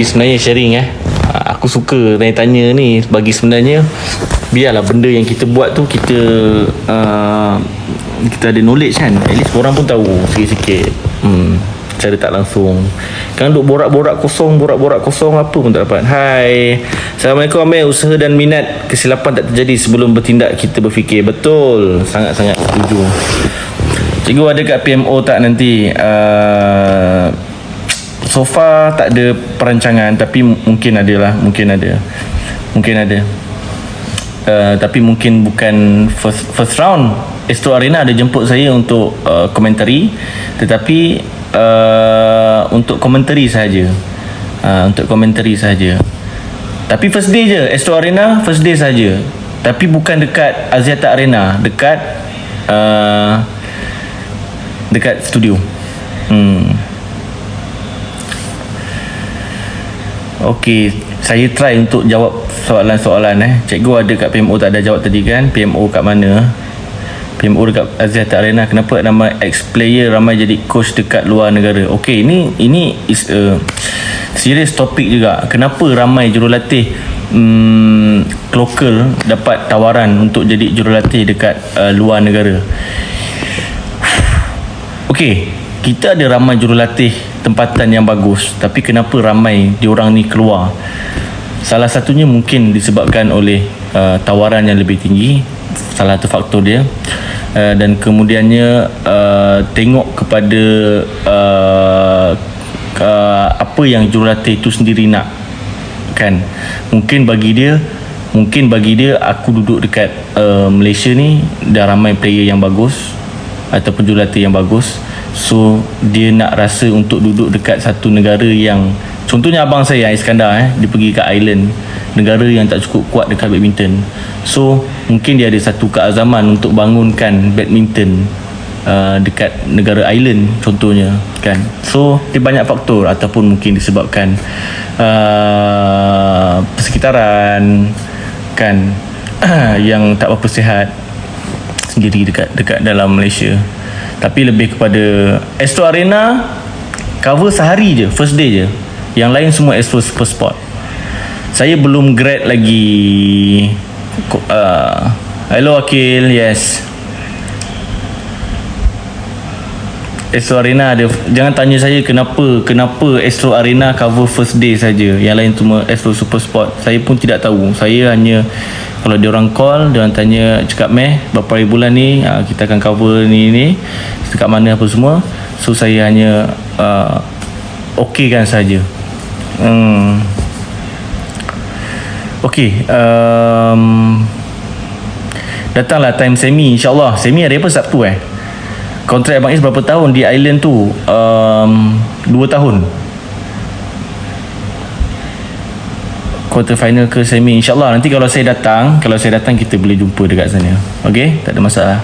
Sebenarnya sharing aku suka tanya-tanya ni bagi sebenarnya biarlah benda yang kita buat tu kita kita ada knowledge kan, at least orang pun tahu sikit-sikit cara tak langsung. Kan duk borak-borak kosong apa pun tak dapat. Hai, Assalamualaikum Amir. Usaha dan minat, kesilapan tak terjadi sebelum bertindak, kita berfikir. Betul, sangat-sangat setuju. Cikgu ada kat PMO tak nanti? So far tak ada perancangan, tapi mungkin ada lah, mungkin ada. Tapi mungkin bukan first round. Astro Arena ada jemput saya untuk komentari, tetapi untuk komentari saja. Tapi first day je Astro Arena, first day saja. Tapi bukan dekat Axiata Arena, dekat studio. Okey, saya try untuk jawab soalan-soalan. Cikgu ada kat PMO tak ada jawab tadi kan? PMO kat mana? PMO dekat Axiata Arena. Kenapa nama ex-player ramai jadi coach dekat luar negara? Okey, ini is a serious topic juga. Kenapa ramai jurulatih lokal dapat tawaran untuk jadi jurulatih dekat luar negara? Okey, kita ada ramai jurulatih tempatan yang bagus, tapi kenapa ramai diorang ni keluar? Salah satunya mungkin disebabkan oleh tawaran yang lebih tinggi, salah satu faktor dia. Dan kemudiannya tengok kepada apa yang jurulatih itu sendiri nak, kan? Mungkin bagi dia aku duduk dekat Malaysia ni dah ramai player yang bagus ataupun jurulatih yang bagus, so dia nak rasa untuk duduk dekat satu negara yang, contohnya abang saya Iskandar, dia pergi ke Ireland, negara yang tak cukup kuat dekat badminton. So mungkin dia ada satu keazaman untuk bangunkan badminton dekat negara Ireland contohnya, kan. So dia banyak faktor, ataupun mungkin disebabkan persekitaran, kan, yang tak berapa sihat sendiri dekat dalam Malaysia. Tapi lebih kepada Astro Arena cover sehari je, first day je. Yang lain semua Astro Super Sport. Saya belum grad lagi. Hello Akil, yes. Astro Arena ada. Jangan tanya saya kenapa Astro Arena cover first day saja. Yang lain semua Astro Super Sport. Saya pun tidak tahu. Saya hanya, kalau dia orang call, dia orang tanya, cakap berapa hari bulan ni kita akan cover ni dekat mana apa semua. So saya hanya okeykan saja. Okey, datanglah time semi, insyaAllah. Semi hari apa? Sabtu Kontrak Abang Is berapa tahun di Island tu? 2 tahun. Quarter final ke semi, insyaAllah. Nanti kalau saya datang kita boleh jumpa dekat sana. Okey, tak ada masalah.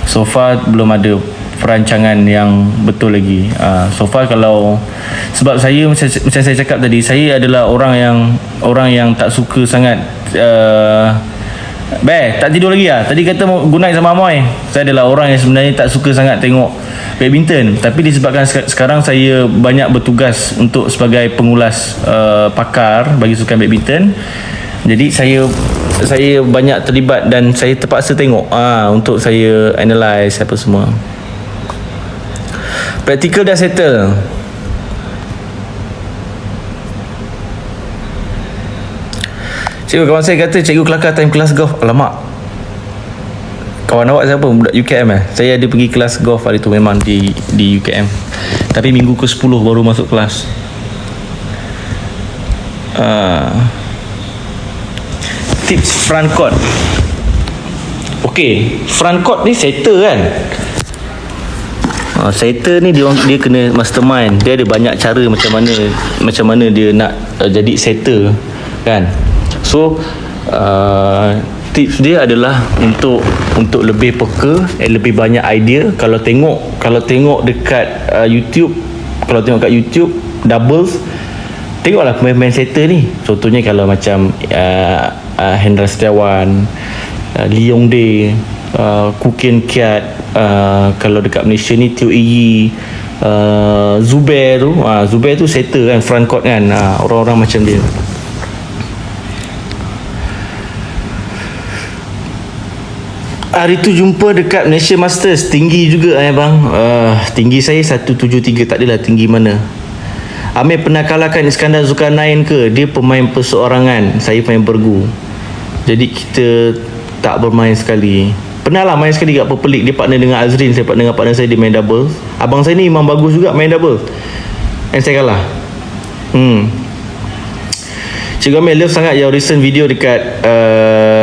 So far belum ada perancangan yang betul lagi. So far kalau, sebab saya macam saya cakap tadi, saya adalah orang yang tak suka sangat tak tidur lagi tadi kata good night sama Amoy. Saya adalah orang yang sebenarnya tak suka sangat tengok badminton, tapi disebabkan sekarang saya banyak bertugas untuk sebagai pengulas pakar bagi sukan badminton, jadi saya banyak terlibat dan saya terpaksa tengok untuk saya analyse apa semua. Practical dah settle. Cikgu, kawan saya kata cikgu kelakar time kelas golf. Alamak, kawan awak siapa? Budak UKM Saya ada pergi kelas golf hari tu, memang di UKM, tapi minggu ke-10 baru masuk kelas. Tips front court. Okey, front court ni setter kan. Setter ni dia kena mastermind. Dia ada banyak cara macam mana dia nak jadi setter, kan. So tips dia adalah untuk lebih peka, lebih banyak idea. Kalau tengok dekat YouTube, kalau tengok kat YouTube doubles, tengoklah pemain setter ni. Contohnya kalau macam Hendra Setiawan, Lee Yong Dae, Kukien Kiat, kalau dekat Malaysia ni Teo Iyi, Zubair tu, Zubair tu setter kan, front court kan, orang-orang macam dia. Hari tu jumpa dekat Malaysia Masters, tinggi juga bang. Tinggi saya 173, tak adalah tinggi mana. Amir pernah kalahkan Iskandar Zulkarnain ke? Dia pemain perseorangan, saya pemain bergu. Jadi kita tak bermain sekali. Pernah lah main sekali kat Perpelik. Dia partner dengan Azrin, saya partner dengan partner saya, dia main double. Abang saya ni memang bagus juga main double, and saya kalah. Cikgu Amir, love sangat your recent video dekat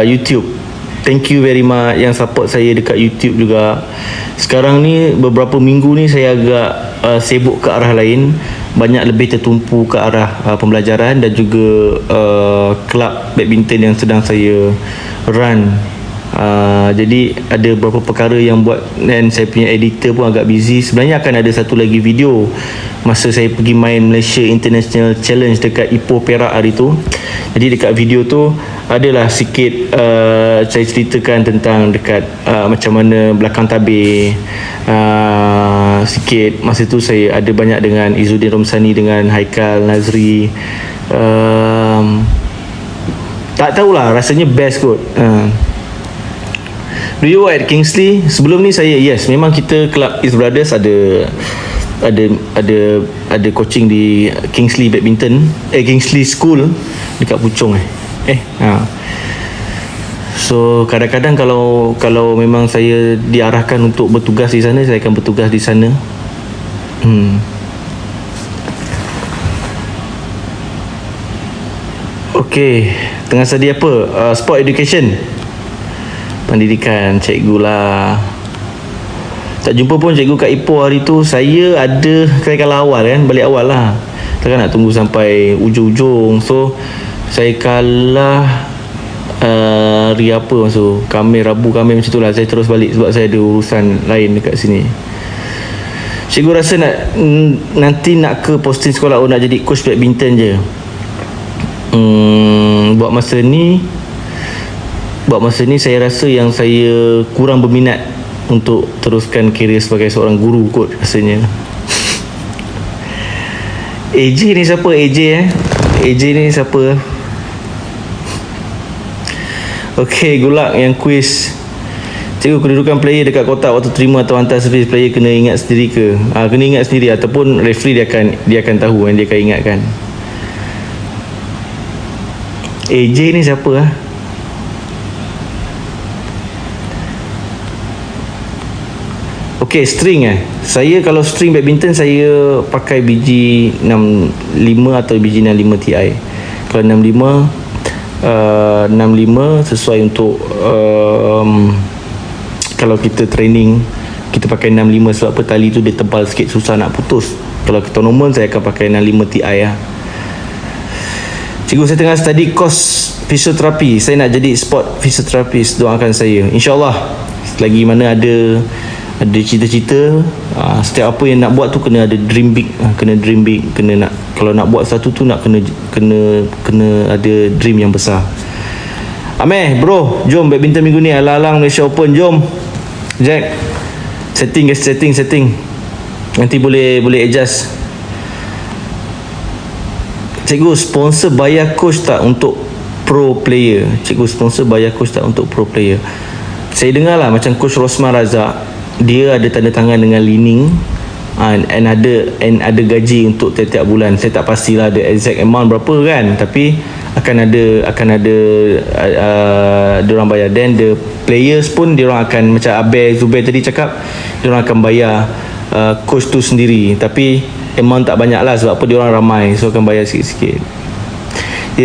YouTube. Thank you very much yang support saya dekat YouTube juga. Sekarang ni beberapa minggu ni saya agak sibuk ke arah lain, banyak lebih tertumpu ke arah pembelajaran dan juga kelab badminton yang sedang saya run. Jadi ada beberapa perkara yang buat, dan saya punya editor pun agak busy. Sebenarnya akan ada satu lagi video masa saya pergi main Malaysia International Challenge dekat Ipoh Perak hari tu. Jadi dekat video tu adalah sikit saya ceritakan tentang dekat macam mana belakang tabir, sikit. Masa tu saya ada banyak dengan Izzuddin Romsani, dengan Haikal Nazri. Tak tahulah, rasanya best kot. Rio at Kingsley. Sebelum ni saya, yes, memang kita Club East Brothers ada coaching di Kingsley Badminton, Kingsley School dekat Puchong. So kadang-kadang kalau memang saya diarahkan untuk bertugas di sana, saya akan bertugas di sana. Okey, tengah sedia apa? Sport education, pendidikan, cikgu lah. Tak jumpa pun cikgu kat Ipoh hari tu. Saya ada kalah awal kan, balik awal lah, takkan nak tunggu sampai ujung-ujung. So saya kalah hari apa masuk Khamis, Rabu, Khamis macam tu lah. Saya terus balik sebab saya ada urusan lain dekat sini. Cikgu rasa nanti nak ke posting sekolah, nak jadi coach badminton je. Buat masa ni saya rasa yang saya kurang berminat untuk teruskan kerjaya sebagai seorang guru kot rasanya. AJ ni siapa? AJ ni siapa? Okey, good luck yang quiz. Cikgu, kedudukan player dekat kotak waktu terima atau hantar servis player kena ingat sendiri ke? Kena ingat sendiri, ataupun referee dia akan tahu kan, dia akan ingatkan. AJ ni siapa Okey, string saya kalau string badminton saya pakai biji 65 atau biji 65 Ti. Kalau 65 sesuai untuk kalau kita training kita pakai 65 sebab apa, tali tu dia tebal sikit, susah nak putus. Kalau tournament saya akan pakai 65 Ti Cikgu, saya tengah study course fisioterapi. Saya nak jadi sport fisioterapis. Doakan saya, InsyaAllah. Selagi mana ada cita-cita, setiap apa yang nak buat tu kena ada dream big. Kena dream big. Kena nak, kalau nak buat satu tu nak kena ada dream yang besar. Ameh bro, jom badminton minggu ni, alang-alang Malaysia Open. Jom Jack, setting guys, setting. Nanti boleh adjust. Cikgu, sponsor bayar coach tak untuk pro player? Cikgu, sponsor bayar coach tak untuk pro player? Saya dengar lah macam coach Rosman Razak, dia ada tanda tangan dengan Li-Ning, and ada gaji untuk tiap-tiap bulan. Saya tak pastilah ada exact amount berapa kan, tapi akan ada diorang bayar. Then the players pun diorang akan, macam Abel Zubair tadi cakap, diorang akan bayar coach tu sendiri, tapi amount tak banyak lah sebab apa, diorang ramai, so akan bayar sikit-sikit.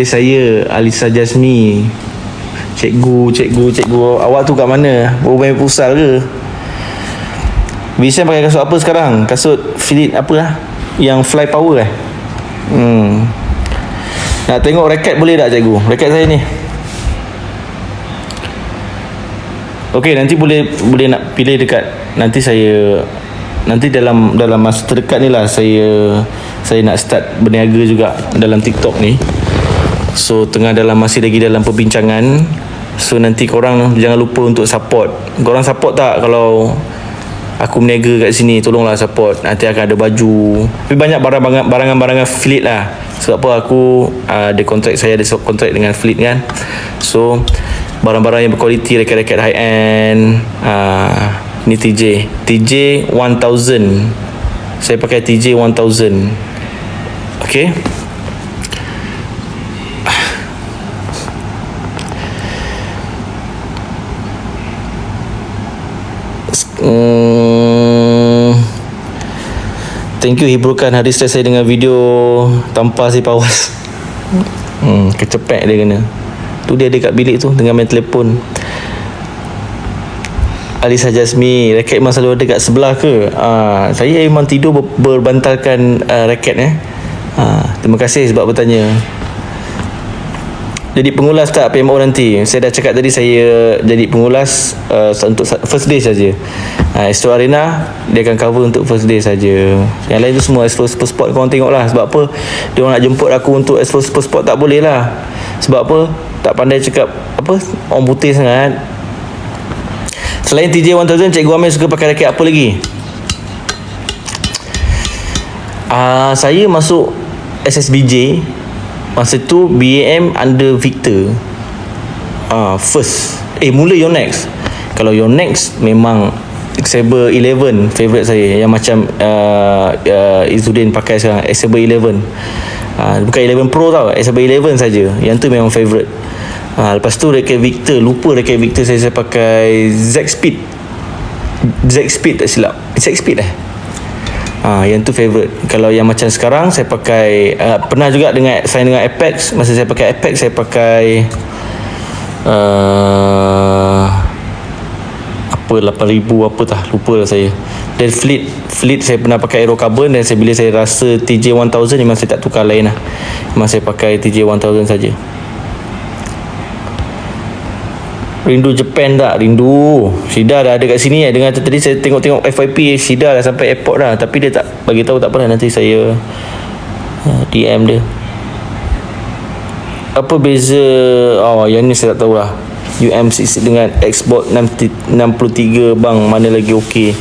Saya Alisa Jasmi. Cikgu, awak tu kat mana? Baru main pusal ke? Bishan pakai kasut apa sekarang? Kasut Philip apa lah? Yang fly power Nak tengok raket boleh tak cikgu? Raket saya ni. Okey, nanti boleh nak pilih dekat, nanti dalam masa terdekat ni lah saya nak start berniaga juga dalam TikTok ni. So masih lagi dalam perbincangan. So nanti korang jangan lupa untuk support. Korang support tak kalau aku berniaga kat sini, tolonglah support. Nanti akan ada baju. Tapi banyak barangan Fleet lah. Sebab apa, aku ada kontrak, saya ada kontrak dengan Fleet kan. So barang-barang yang berkualiti, raket-raket high end. Ni TJ 1000. Saya pakai TJ 1000. Okay. Thank you hiburkan hari stres saya dengan video tanpa si pawas. Kecepek dia kena. Tu dia ada kat bilik tu dengan main telefon. Alisa Jasmi, raket memang selalu ada kat sebelah ke? Saya memang tidur berbantalkan raket terima kasih sebab bertanya. Jadi pengulas tak PMO nanti? Saya dah cakap tadi, saya jadi pengulas untuk first day saja. Astro Arena dia akan cover untuk first day saja. Yang lain tu semua Astro Super Sport korang tengok lah. Sebab apa, dia orang nak jemput aku untuk Astro Super Sport tak boleh lah. Sebab apa, tak pandai cakap apa, orang putih sangat. Selain TJ 1000, Cikgu Amir suka pakai raket apa lagi? Saya masuk SSBJ masa tu BAM under Victor. First mula Yonex. Kalau Yonex memang Saber 11 favourite saya, yang macam Izzuddin pakai sekarang, Saber 11. Bukan 11 Pro tau, Saber 11 saja. Yang tu memang favourite. Lepas tu raket Victor, lupa raket Victor saya pakai Z Speed tak silap. Z Speed yang tu favourite. Kalau yang macam sekarang saya pakai pernah juga dengan Apex. Masa saya pakai Apex, saya pakai 8000 apa tah, lupa lah saya. Dan Fleet saya pernah pakai Aero Carbon. Dan bila saya rasa TJ 1000 memang saya tak tukar lain lah. Memang saya pakai TJ 1000 saja. Rindu Japan tak? Rindu. Syida dah ada kat sini Dengan tadi saya tengok FYP, Syida dah sampai airport dah. Tapi dia tak bagi tahu, tak pernah. Nanti saya DM dia. Apa beza yang ni saya tak tahu lah. UM66 dengan Xbox 63 bang, mana lagi okey?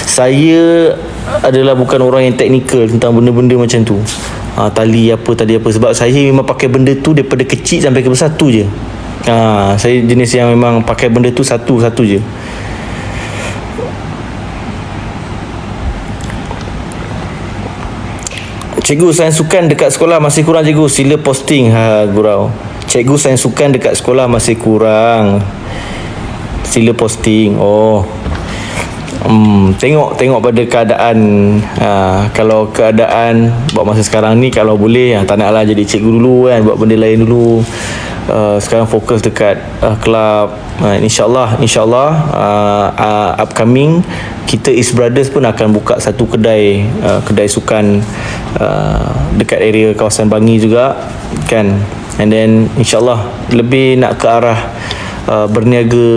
Saya adalah bukan orang yang teknikal tentang benda-benda macam tu. Tali apa. Sebab saya memang pakai benda tu daripada kecil sampai ke besar tu je. Saya jenis yang memang pakai benda tu satu je. Cikgu, sains sukan dekat sekolah masih kurang cikgu. Sila posting. Gurau. Cikgu, sains sukan dekat sekolah masih kurang. Sila posting. Tengok pada keadaan. Kalau keadaan buat masa sekarang ni, kalau boleh tak naklah jadi cikgu dulu kan, buat benda lain dulu. Sekarang fokus dekat kelab. InsyaAllah upcoming kita East Brothers pun akan buka satu kedai sukan dekat area kawasan Bangi juga kan. And then insyaAllah lebih nak ke arah berniaga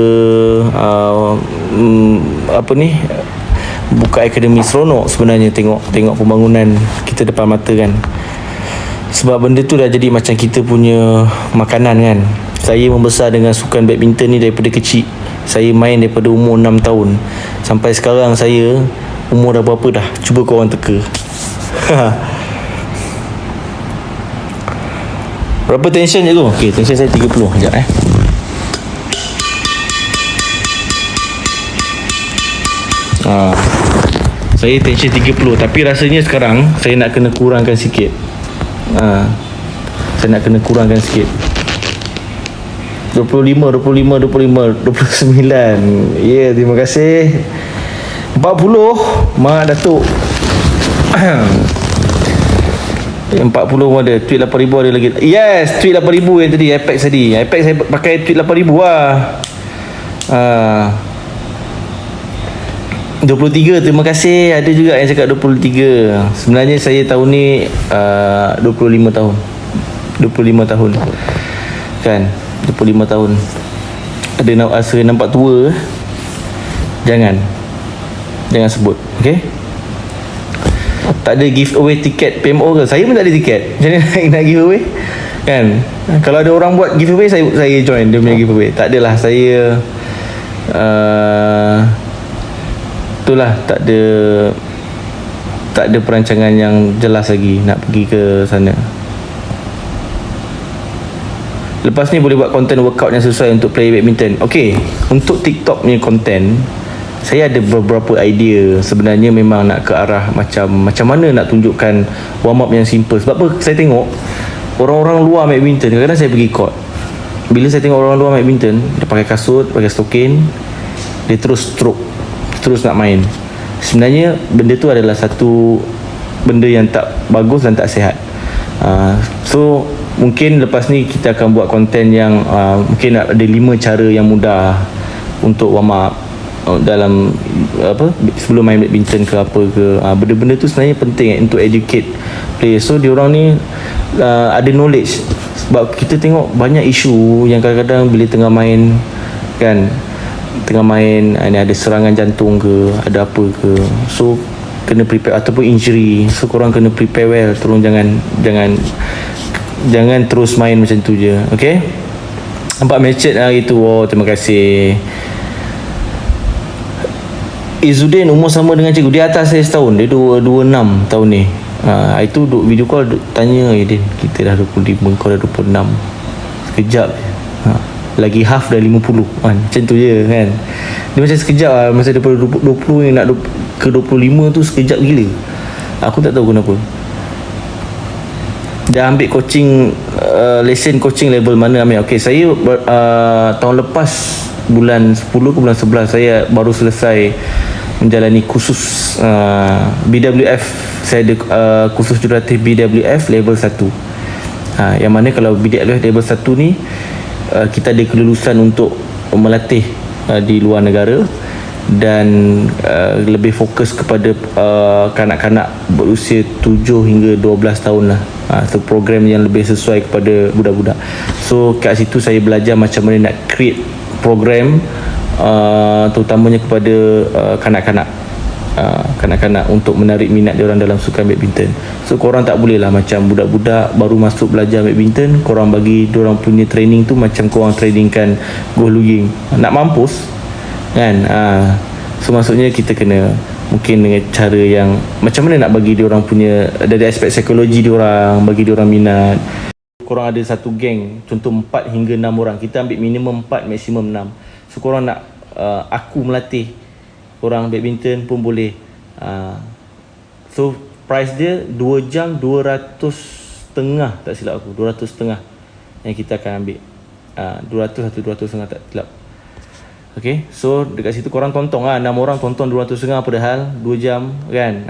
buka akademi. Seronok sebenarnya tengok pembangunan kita depan mata kan. Sebab benda tu dah jadi macam kita punya makanan kan. Saya membesar dengan sukan badminton ni daripada kecil. Saya main daripada umur 6 tahun sampai sekarang. Saya umur dah berapa dah, cuba korang teka. Berapa tension je tu? Okay, tension saya 30. Sekejap saya tension 30. Tapi rasanya sekarang saya nak kena kurangkan sikit. Saya nak kena kurangkan sikit. 25, 29. Terima kasih. 40 Mak Datuk. 40 pun ada. Tweet 8,000 ada lagi. Yes, tweet 8,000 yang tadi, Apex tadi. Apex saya pakai tweet 8,000 lah. 23, terima kasih. Ada juga yang cakap 23. Sebenarnya saya tahun ni 25 tahun. 25 tahun kan, 25 tahun. Ada nak rasa nampak tua, jangan sebut. Okay, tak ada giveaway tiket PMO ke? Saya pun tak ada tiket. Macam mana nak giveaway kan? Kalau ada orang buat giveaway, saya join dia punya giveaway. Tak adalah. Saya itulah, tak ada perancangan yang jelas lagi nak pergi ke sana. Lepas ni boleh buat konten workout yang sesuai untuk play badminton. Okay, untuk TikTok punya konten, saya ada beberapa idea. Sebenarnya memang nak ke arah macam mana nak tunjukkan warm up yang simple. Sebab apa, saya tengok orang-orang luar badminton, kadang-kadang saya pergi court, bila saya tengok orang luar badminton, dia pakai kasut, pakai stokin, dia terus stroke, terus nak main. Sebenarnya benda tu adalah satu benda yang tak bagus dan tak sihat. So mungkin lepas ni kita akan buat konten yang mungkin ada 5 cara yang mudah untuk warm up dalam sebelum main badminton ke apa ke. Benda-benda tu sebenarnya penting untuk educate players. So diorang ni ada knowledge. Sebab kita tengok banyak isu yang kadang-kadang bila tengah main kan, ni ada serangan jantung ke, ada apa ke, so kena prepare, ataupun injury, so korang kena prepare well. Tolong jangan terus main macam tu je. Okay, nampak message hari tu. Terima kasih. Izzuddin umur sama dengan cikgu, dia atas saya setahun, dia 26 tahun ni. Itu duk video call, duk tanya, Din, kita dah 25, kau dah 26, sekejap je. Lagi half dah 50 kan, macam tu je kan. Dia macam sekejap lah, masa daripada 20 ni nak ke 25 tu sekejap gila. Aku tak tahu kenapa. Dah ambil coaching, lesen coaching level mana ambil? Okay, saya tahun lepas bulan 10 ke bulan 11 saya baru selesai menjalani kursus BWF. Saya ada kursus jurulatih BWF level 1. Yang mana kalau BWF level 1 ni kita ada kelulusan untuk melatih di luar negara dan lebih fokus kepada kanak-kanak berusia 7 hingga 12 tahun lah. So program yang lebih sesuai kepada budak-budak. So kat situ saya belajar macam mana nak create program terutamanya kepada kanak-kanak untuk menarik minat diorang dalam sukan badminton. So korang tak boleh lah macam budak-budak baru masuk belajar badminton, korang bagi diorang punya training tu macam korang trainingkan golf luging, nak mampus kan. So maksudnya kita kena mungkin dengan cara yang macam mana nak bagi diorang punya, dari aspek psikologi diorang, bagi diorang minat. Korang ada satu geng, contoh 4 hingga 6 orang, kita ambil minimum 4, maksimum 6. So korang nak aku melatih korang badminton pun boleh. So price dia 2 jam 200.5 tak silap aku, 200.5 yang kita akan ambil. 200 atau 200.5 tak silap. Okay, so dekat situ korang tonton lah, 6 orang tonton 200.5 padahal 2 jam kan.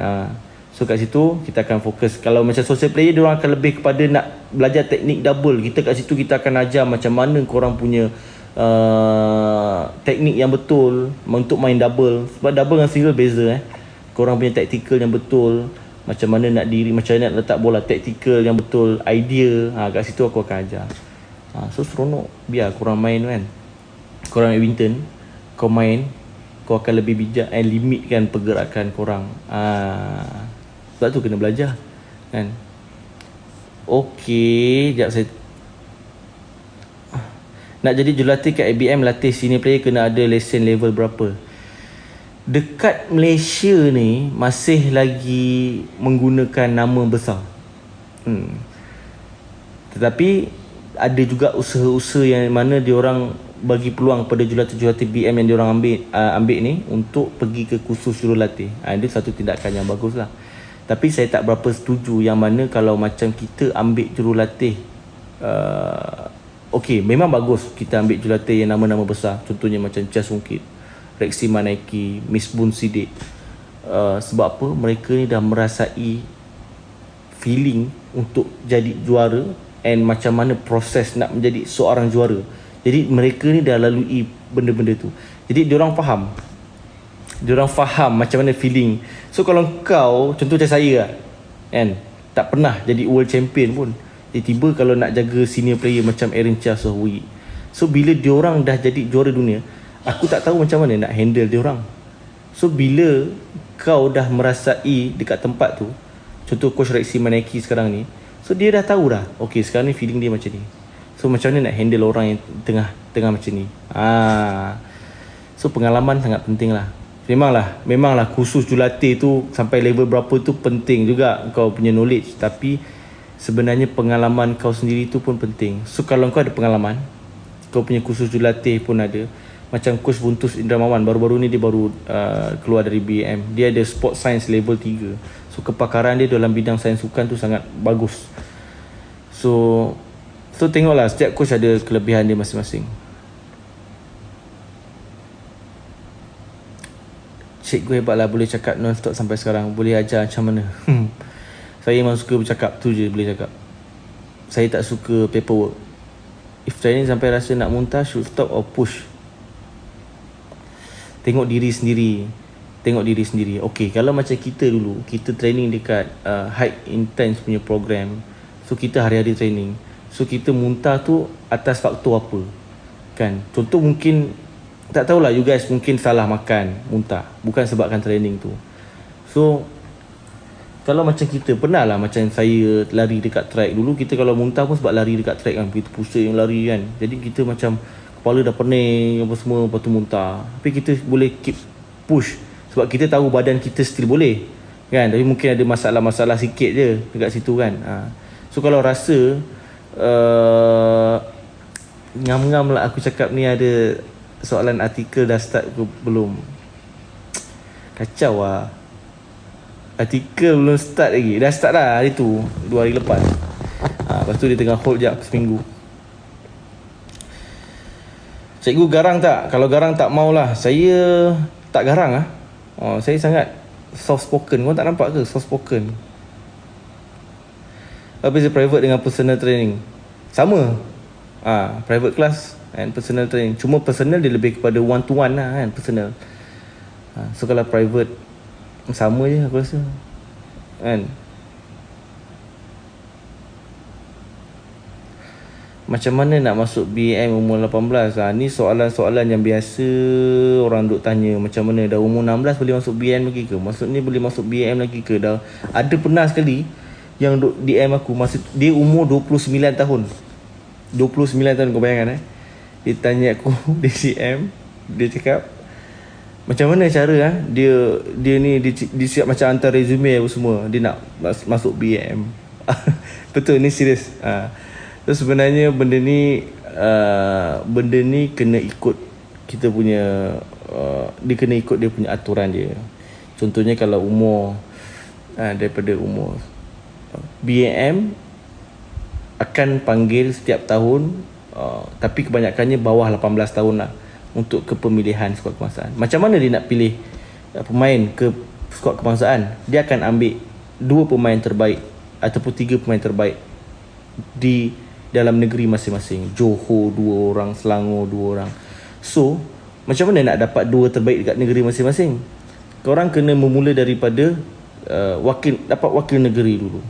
So kat situ kita akan fokus. Kalau macam social player, diorang akan lebih kepada nak belajar teknik double. Kita kat situ kita akan ajar macam mana korang punya teknik yang betul untuk main double. Sebab double dengan single beza korang punya tactical yang betul, macam mana nak diri, macam mana nak letak bola, tactical yang betul, idea. Kat situ aku akan ajar. So seronok. Biar korang main kan, korang badminton, kau main, kau akan lebih bijak limitkan pergerakan korang. Sebab tu kena belajar kan. Okey, sekejap saya nak jadi jurulatih kat ABM, latih senior player kena ada lesen level berapa? Dekat Malaysia ni masih lagi menggunakan nama besar. Tetapi ada juga usaha-usaha yang mana diorang bagi peluang pada jurulatih-jurulatih BM yang diorang ambil ni untuk pergi ke kursus jurulatih. Itu satu tindakan yang bagus lah. Tapi saya tak berapa setuju yang mana kalau macam kita ambil jurulatih, okey, memang bagus kita ambil jurulatih yang nama-nama besar. Contohnya macam Chas Wongkit, Rexy Manaiki, Miss Bun Sidik. Sebab apa? Mereka ni dah merasai feeling untuk jadi juara and macam mana proses nak menjadi seorang juara. Jadi mereka ni dah lalui benda-benda tu. Jadi diorang faham macam mana feeling. So kalau kau, contoh macam saya lah kan, tak pernah jadi world champion pun, tiba-tiba kalau nak jaga senior player macam Aaron Chia, Sohwi, so bila diorang dah jadi juara dunia, aku tak tahu macam mana nak handle diorang. So bila kau dah merasai dekat tempat tu, contoh coach Rexy Manaiki sekarang ni, so dia dah tahu dah, okay sekarang ni feeling dia macam ni, so macam mana nak handle orang yang tengah macam ni. So pengalaman sangat penting lah. Memanglah kursus jurulatih tu sampai level berapa tu penting juga kau punya knowledge, tapi sebenarnya pengalaman kau sendiri tu pun penting. So kalau kau ada pengalaman, kau punya kursus jurulatih pun ada. Macam Coach Buntus Indramawan baru-baru ni dia baru keluar dari BAM. Dia ada sport science level 3. So kepakaran dia dalam bidang sains sukan tu sangat bagus. So tengoklah, setiap coach ada kelebihan dia masing-masing. Cikgu hebat lah, boleh cakap non-stop sampai sekarang. Boleh ajar macam mana. Saya memang suka bercakap, tu je boleh cakap. Saya tak suka paperwork. If training sampai rasa nak muntah, should stop or push? Tengok diri sendiri. Okay, kalau macam kita dulu, kita training dekat high intense punya program. So kita hari-hari training. So kita muntah tu atas faktor apa? Kan? Contoh mungkin, tak tahulah, you guys mungkin salah makan, muntah. Bukan sebabkan training tu. So kalau macam kita, pernah lah macam saya lari dekat track. Dulu kita kalau muntah pun sebab lari dekat track kan. Kita pusing lari kan. Jadi kita macam kepala dah pening apa semua, lepas tu muntah. Tapi kita boleh keep push sebab kita tahu badan kita still boleh kan. Tapi mungkin ada masalah-masalah sikit je dekat situ kan. So kalau rasa ngam-ngam lah aku cakap ni, ada soalan artikel dah start ke belum? Kacau lah, artikel belum start lagi. Dah start dah hari tu, 2 hari lepas. Lepas tu dia tengah hold jap seminggu. Cikgu garang tak? Kalau garang tak maulah. Saya tak garang lah. Saya sangat soft spoken. Kau tak nampak ke soft spoken? Habis private dengan personal training sama. Private class and personal training. Cuma personal dia lebih kepada one to one lah kan, personal. So kalau private sama je aku rasa kan. Macam mana nak masuk BAM umur 18? Ni soalan-soalan yang biasa orang duk tanya. Macam mana dah umur 16 boleh masuk BAM lagi ke? Maksudnya boleh masuk BAM lagi ke? Dah ada pernah sekali yang duk DM aku, masa dia umur 29 tahun. 29 tahun, kau bayangkan dia tanya aku di CM, dia cakap macam mana cara dia ni dia siap macam hantar resume apa semua, dia nak masuk BAM. Betul, ni serius. So sebenarnya benda ni kena ikut kita punya dia kena ikut dia punya aturan dia. Contohnya kalau umur daripada umur BAM akan panggil setiap tahun, tapi kebanyakannya bawah 18 tahun lah untuk kepemilihan skuad kebangsaan. Macam mana dia nak pilih pemain ke skuad kebangsaan? Dia akan ambil 2 pemain terbaik ataupun 3 pemain terbaik di dalam negeri masing-masing. Johor 2 orang, Selangor 2 orang. So macam mana nak dapat 2 terbaik dekat negeri masing-masing? Korang kena memula daripada dapat wakil negeri dulu.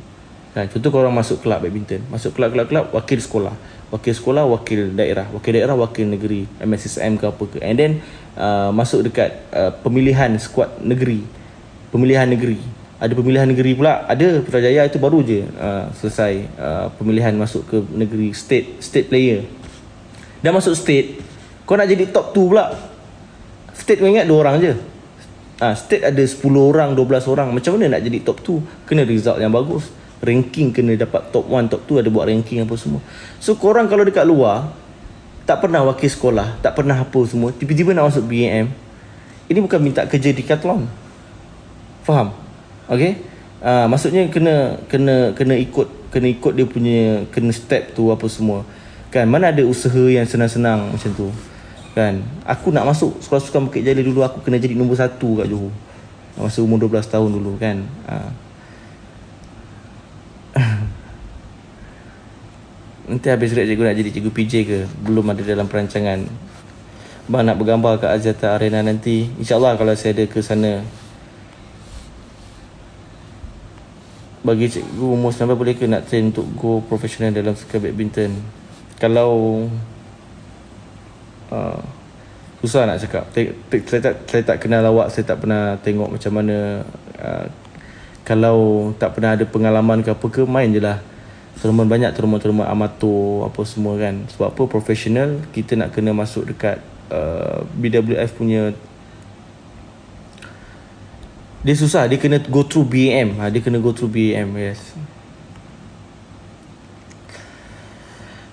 Contoh korang masuk kelab badminton, masuk kelab wakil sekolah, wakil daerah, wakil negeri, MSSM ke apa ke, and then masuk dekat pemilihan skuad negeri, pemilihan negeri. Ada pemilihan negeri pula, ada Putrajaya itu baru je selesai pemilihan masuk ke negeri, state player. Dah masuk state, kau nak jadi top 2 pula. State kau ingat 2 orang je. State ada 10 orang, 12 orang. Macam mana nak jadi top 2? Kena result yang bagus. Ranking kena dapat top 1, top 2, ada buat ranking apa semua. So korang kalau dekat luar tak pernah wakil sekolah, tak pernah apa semua, tiba-tiba nak masuk BAM, ini bukan minta kerja Decathlon. Faham? Okay? Maksudnya kena ikut dia punya, kena step tu apa semua. Kan mana ada usaha yang senang-senang macam tu. Kan? Aku nak masuk sekolah sukan Bukit Jalil dulu, aku kena jadi nombor 1 kat Johor. Masa umur 12 tahun dulu kan. Nanti habis grad cikgu nak jadi cikgu PJ ke? Belum ada dalam perancangan. Bang nak bergambar kat Aziata Arena nanti, InsyaAllah kalau saya ada ke sana. Bagi cikgu umur 19 boleh ke nak train untuk go profesional dalam sukan badminton? Kalau susah nak cakap. Saya tak kenal awak, saya tak pernah tengok macam mana. Kalau tak pernah ada pengalaman ke apa ke, main je lah. Banyak tournament amatur apa semua kan. Sebab apa, profesional kita nak kena masuk dekat BWF punya Dia susah, dia kena go through BAM. Dia kena go through BAM, yes.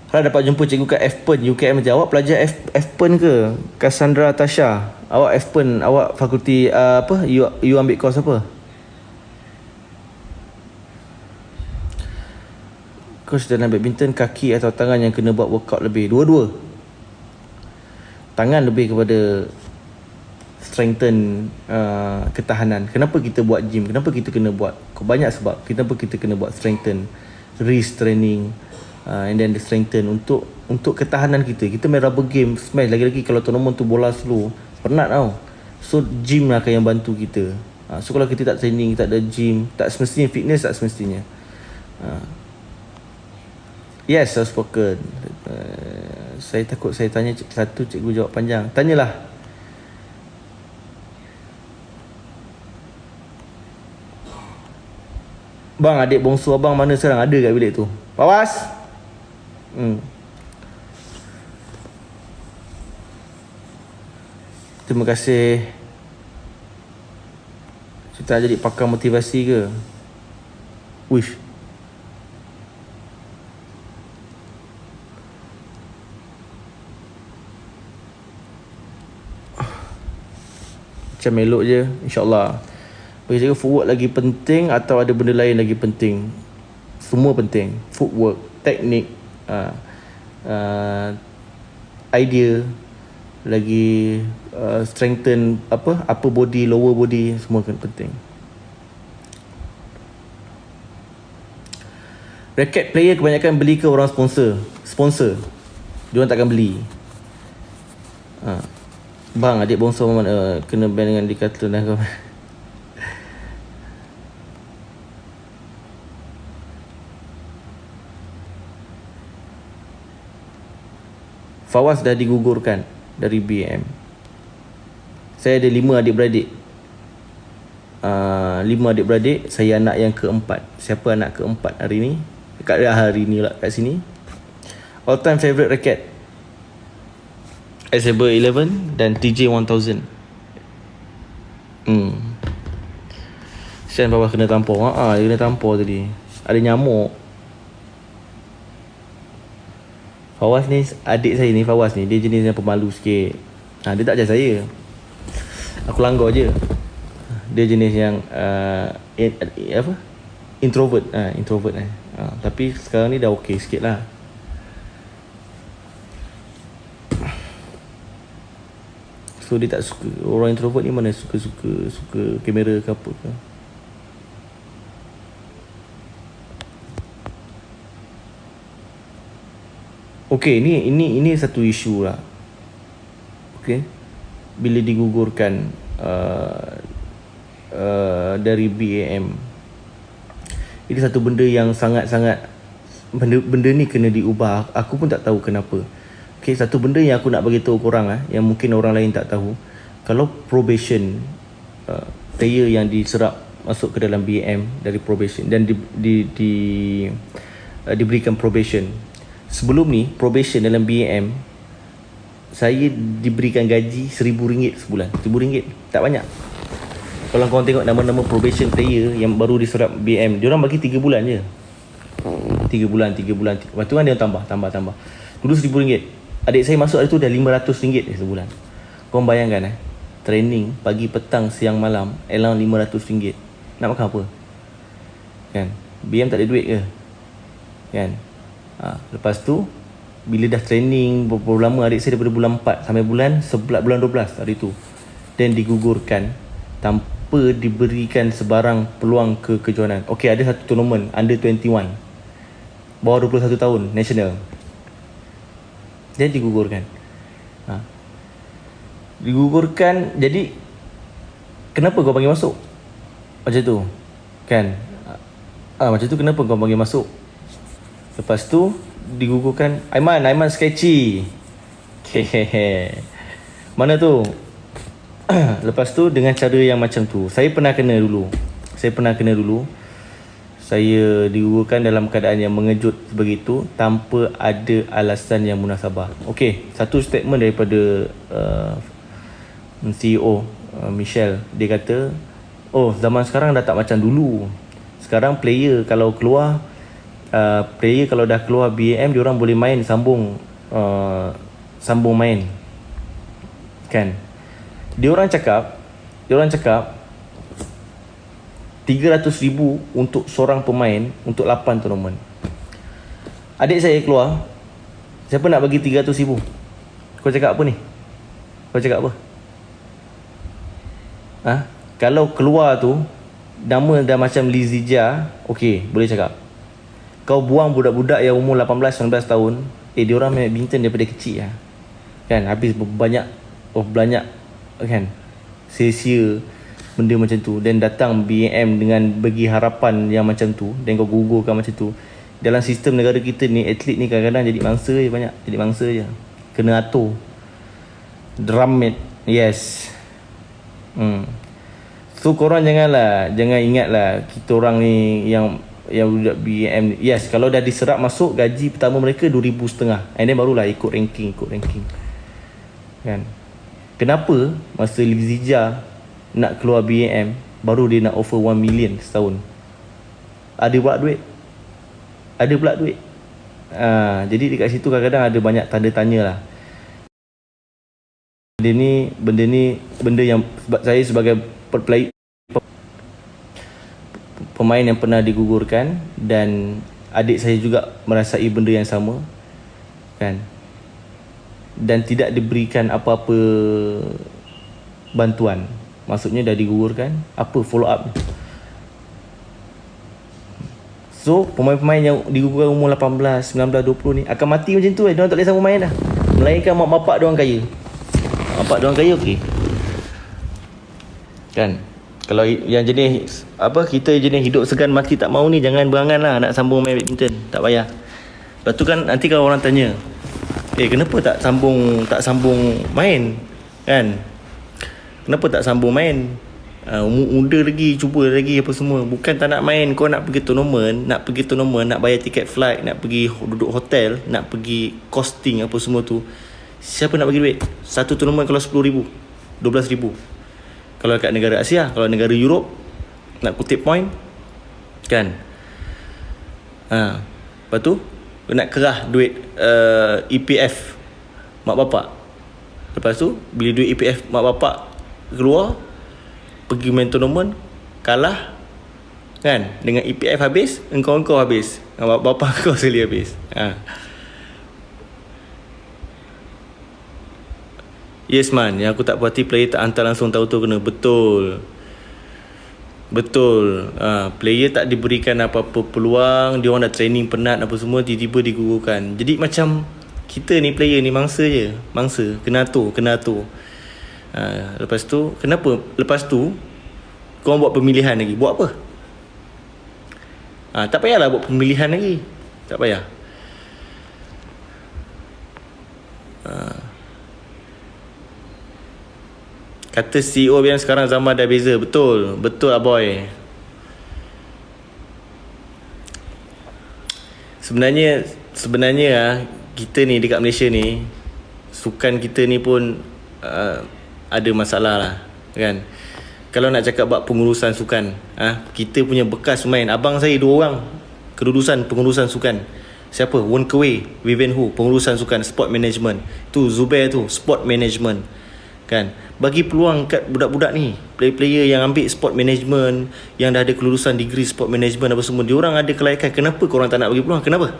Kalau dapat jumpa cikgu kat FPEN UKM je. Awak pelajar FPEN ke? Cassandra Tasha. Awak FPEN, awak fakulti apa? You ambil course apa? Coach dalam badminton, kaki atau tangan yang kena buat workout lebih? Dua-dua. Tangan lebih kepada strengthen ketahanan. Kenapa kita buat gym? Kenapa kita kena buat? Banyak sebab. Kenapa kita kena buat strengthen, wrist training, and then the strengthen untuk ketahanan kita. Kita main rubber game, smash. Lagi-lagi kalau tournament tu bola slow, penat tau. So gym lah akan yang bantu kita. So kalau kita tak training, tak ada gym, tak semestinya fitness, tak semestinya. Yes, soft spoken. Saya takut saya tanya satu, cikgu jawab panjang. Tanyalah. Bang, adik bongsu abang mana sekarang? Ada kat bilik tu. Pawas. Terima kasih. Kita jadi pakar motivasi ke? Wish. Macam elok je, InsyaAllah. Bagi saya footwork lagi penting atau ada benda lain lagi penting? Semua penting. Footwork, teknik, idea, lagi strengthen upper body, lower body, semua kan penting. Racket player kebanyakan beli ke orang sponsor? Diorang takkan beli. Bang, adik bongsu mana kena ban dengan Decathlon dah kau. Fawaz dah digugurkan dari BM. Saya ada 5 adik-beradik. 5 adik-beradik. Saya anak yang keempat. Siapa anak keempat hari ni? Hari ni lah kat sini. All time favourite racket? Saber 11 dan TJ 1000. Sian Fawaz kena tampar. Dia kena tampar tadi. Ada nyamuk. Fawaz ni, adik saya ni, Fawaz ni, dia jenis yang pemalu sikit. Dia tak ajar saya. Aku langgar je. Dia jenis yang introvert. Tapi sekarang ni dah okey sikit lah. So dia tak suka. Orang introvert ni mana suka kamera ke apa ke. Okey, ini satu isu lah. Okey. Bila digugurkan dari BAM, ini satu benda yang sangat-sangat benda ni kena diubah. Aku pun tak tahu kenapa. Okay, satu benda yang aku nak bagi tahu korang yang mungkin orang lain tak tahu. Kalau probation, player yang diserap masuk ke dalam BM dari probation dan diberikan probation. Sebelum ni probation dalam BM, saya diberikan gaji RM1,000 sebulan. RM1,000, tak banyak. Kalau korang tengok nama-nama probation player yang baru diserap BM, diorang bagi 3 bulan je. 3 bulan. Lepas tu kan dia tambah. Dulu RM1,000. Adik saya masuk hari tu dah RM500 sebulan. Korang bayangkan training pagi, petang, siang, malam, around RM500. Nak makan apa? Kan? BM tak ada duit ke? Kan? Lepas tu bila dah training berapa lama, adik saya daripada bulan 4 sampai bulan 12 hari tu, dan digugurkan tanpa diberikan sebarang peluang ke kejohanan. Okey, ada satu tournament under 21 bawah 21 tahun national, dia digugurkan. Digugurkan. Jadi kenapa kau panggil masuk macam tu? Kan? Macam tu kenapa kau panggil masuk? Lepas tu digugurkan. Aiman sketchy. Mana tu? Lepas tu dengan cara yang macam tu, saya pernah kena dulu. Saya digugurkan dalam keadaan yang mengejut begitu, tanpa ada alasan yang munasabah. Okey, satu statement daripada CEO Michelle. Dia kata Oh, zaman sekarang dah tak macam dulu. Sekarang player kalau keluar, player kalau dah keluar BAM, diorang boleh main sambung main. Kan? Diorang cakap 300,000 untuk seorang pemain untuk 8 tournament. Adik saya keluar, siapa nak bagi 300,000? Kau cakap apa ni? Kau cakap apa? Kalau keluar tu nama dah macam Lizija, okey, boleh cakap. Kau buang budak-budak yang umur 18-19 tahun, diorang main badminton daripada kecil lah. Kan, habis banyak kan, sia-sia benda macam tu. Dan datang BAM dengan bagi harapan yang macam tu, dan kau gugurkan macam tu. Dalam sistem negara kita ni, atlet ni kadang-kadang jadi mangsa je, jadi mangsa je. Kena atur. Drum mate. Yes. So korang jangan ingatlah kita orang ni yang budak BAM. Yes, kalau dah diserap masuk, gaji pertama mereka 2,500, and then barulah ikut ranking. Kan? Kenapa masa Lizija nak keluar BAM, baru dia nak offer 1 million setahun? Ada pula duit. Jadi dekat situ kadang-kadang ada banyak tanda tanya lah. Benda yang saya sebagai pemain yang pernah digugurkan, dan adik saya juga merasai benda yang sama, kan, dan tidak diberikan apa-apa bantuan. Maksudnya dah digugurkan, apa follow up? So pemain-pemain yang digugurkan umur 18, 19, 20 ni akan mati macam tu. Diorang tak boleh sambung main dah, melainkan mak bapak diorang kaya. Okey, kan? Kalau yang jenis kita jenis hidup segan mati tak mau ni, jangan berangan lah nak sambung main badminton. Tak payah. Lepas tu kan nanti kalau orang tanya, kenapa tak sambung main, kan? Kenapa tak sambung main? Muda lagi, cuba lagi apa semua. Bukan tak nak main, kau nak pergi tournament, nak bayar tiket flight, nak pergi duduk hotel, nak pergi costing apa semua tu. Siapa nak bagi duit? Satu tournament kalau 10,000, 12,000. Kalau kat negara Asia, kalau negara Europe nak kutip point, kan? Lepas tu nak kerah duit EPF mak bapak. Lepas tu bila duit EPF mak bapak keluar, pergi main tournament, kalah, kan? Dengan EPF habis, engkau habis, mak bapak kau sekali habis. Yes man, yang aku tak puas hati player tak hantar langsung tahu-tahu kena. Betul. Player tak diberikan apa-apa peluang, dia orang dah training penat apa semua, tiba-tiba digugurkan. Jadi macam kita ni player ni mangsa je, kena atur. Lepas tu kau buat pemilihan lagi, buat apa? Tak payahlah buat pemilihan lagi, tak payah. Kata CEO bilang sekarang zaman dah beza. Betul aboy. Sebenarnya kita ni dekat Malaysia ni, sukan kita ni pun ada masalah lah, kan? Kalau nak cakap bab pengurusan sukan, kita punya bekas main, abang saya 2 orang pengurusan sukan. Siapa? Wen Kewei, Vivian Hu, pengurusan sukan, sport management. Tu Zubair tu, sport management, kan? Bagi peluang kat budak-budak ni, player-player yang ambil sport management, yang dah ada kelulusan degree sport management apa semua, diorang ada kelayakan. Kenapa korang tak nak bagi peluang? Kenapa?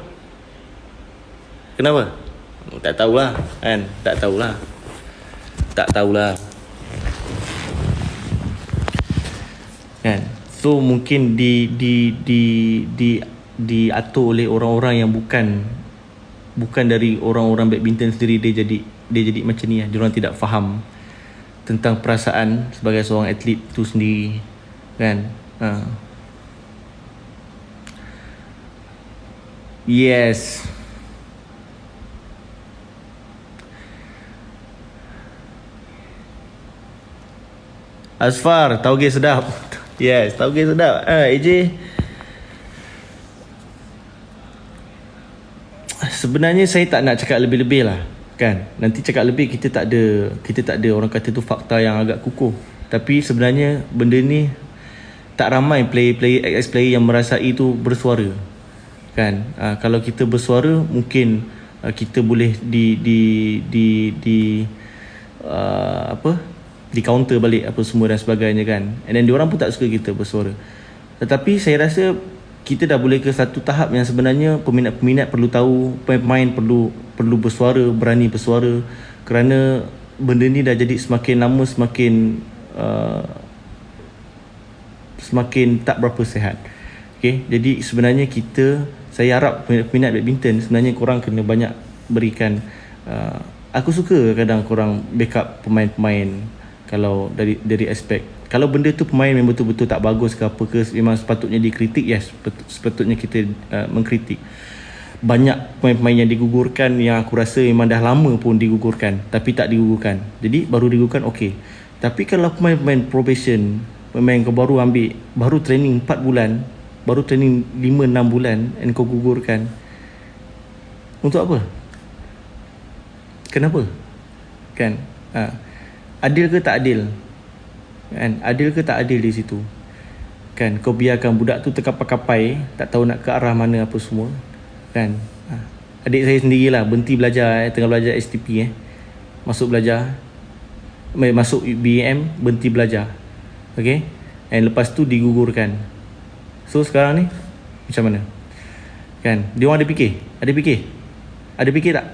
Tak tahulah, kan? Tak tahulah, kan? So mungkin diatur oleh orang-orang yang bukan dari orang-orang badminton sendiri. Dia jadi macam ni lah. Diorang tidak faham tentang perasaan sebagai seorang atlet tu sendiri, kan? Yes. Asfar, tauge sedap. Yes, tauge sedap. AJ, sebenarnya saya tak nak cakap lebih-lebih lah, kan? Nanti cakap lebih, kita tak ada orang kata tu fakta yang agak kukuh. Tapi sebenarnya benda ni tak ramai player-player ex-player yang merasai tu bersuara kan. Kalau kita bersuara mungkin kita boleh apa, di counter balik apa semua dan sebagainya kan. And then diorang pun tak suka kita bersuara. Tetapi saya rasa kita dah boleh ke satu tahap yang sebenarnya peminat-peminat perlu tahu, pemain perlu bersuara, berani bersuara, kerana benda ni dah jadi semakin lama semakin tak berapa sihat. Okay, jadi sebenarnya saya harap peminat badminton sebenarnya korang kena banyak berikan, aku suka kadang korang backup pemain-pemain kalau dari aspek, kalau benda tu pemain memang betul-betul tak bagus ke apa ke, memang sepatutnya dikritik, yes, sepatutnya kita mengkritik. Banyak pemain-pemain yang digugurkan yang aku rasa memang dah lama pun digugurkan tapi tak digugurkan, jadi baru digugurkan, okey. Tapi kalau pemain-pemain probation, pemain kau baru training 4 bulan, baru training 5-6 bulan, and kau gugurkan, untuk apa? Kenapa? Kan? Adil ke tak adil? Kan? Adil ke tak adil di situ? Kan? Kau biarkan budak tu terkapai-kapai, tak tahu nak ke arah mana apa semua. Kan? Adik saya sendirilah berhenti belajar, tengah belajar STP, masuk BM, berhenti belajar. Okay? And lepas tu digugurkan. So sekarang ni macam mana? Kan? Dia orang ada fikir tak?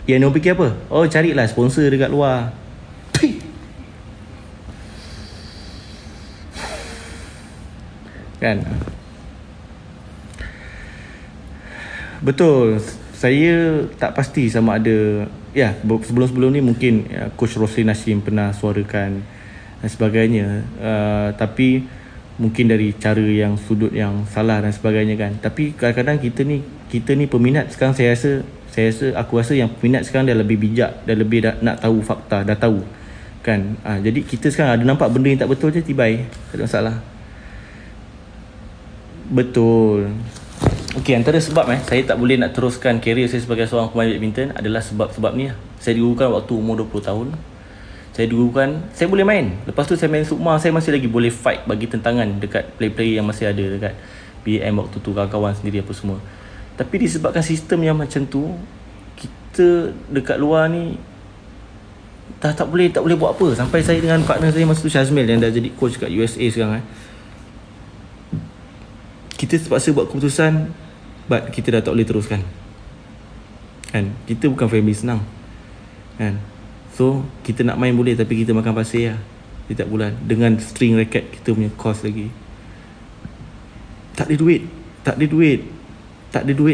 Yang dia orang fikir apa? Oh, carilah sponsor dekat luar. Kan? Betul. Saya tak pasti sama ada, ya, sebelum-sebelum ni mungkin Coach Roslin Hashim pernah suarakan dan sebagainya, tapi mungkin dari cara yang sudut yang salah dan sebagainya kan. Tapi kadang-kadang kita ni peminat sekarang, aku rasa yang peminat sekarang dah lebih bijak, dah lebih nak tahu fakta, dah tahu kan. Jadi kita sekarang ada nampak benda yang tak betul je, tibai, tak ada masalah. Betul. Okey, antara sebab saya tak boleh nak teruskan kerjaya saya sebagai seorang pemain badminton adalah sebab-sebab ni lah. Saya digugurkan waktu umur 20 tahun. Saya digugurkan, saya boleh main. Lepas tu saya main Sukma, saya masih lagi boleh fight bagi tentangan dekat player-player yang masih ada dekat BM waktu tu, kawan-kawan sendiri apa semua. Tapi disebabkan sistem yang macam tu, kita dekat luar ni tak boleh buat apa. Sampai saya dengan partner saya masa tu, Syazmil, yang dah jadi coach kat USA sekarang, kita terpaksa buat keputusan, but kita dah tak boleh teruskan kan. Kita bukan family senang kan. So kita nak main boleh, tapi kita makan pasir lah setiap bulan dengan string racket kita punya cost lagi. Tak ada duit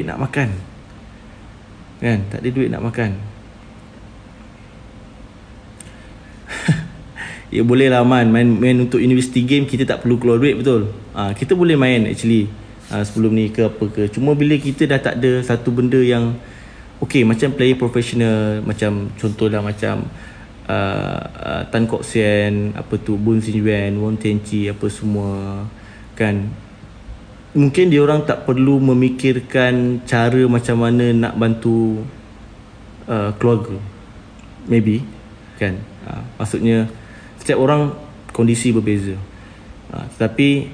nak makan kan. Tak ada duit nak makan. Ya boleh lah main untuk university game, kita tak perlu keluar duit, betul. Kita boleh main actually sebelum ni ke apa ke. Cuma bila kita dah tak ada satu benda yang okey, macam player professional, macam contohlah macam Tan Kok Sian, apa tu, Bun Sin Yuan, Wong Tian Chi, apa semua kan. Mungkin dia orang tak perlu memikirkan cara macam mana nak bantu keluarga, maybe kan. Maksudnya setiap orang kondisi berbeza. Tapi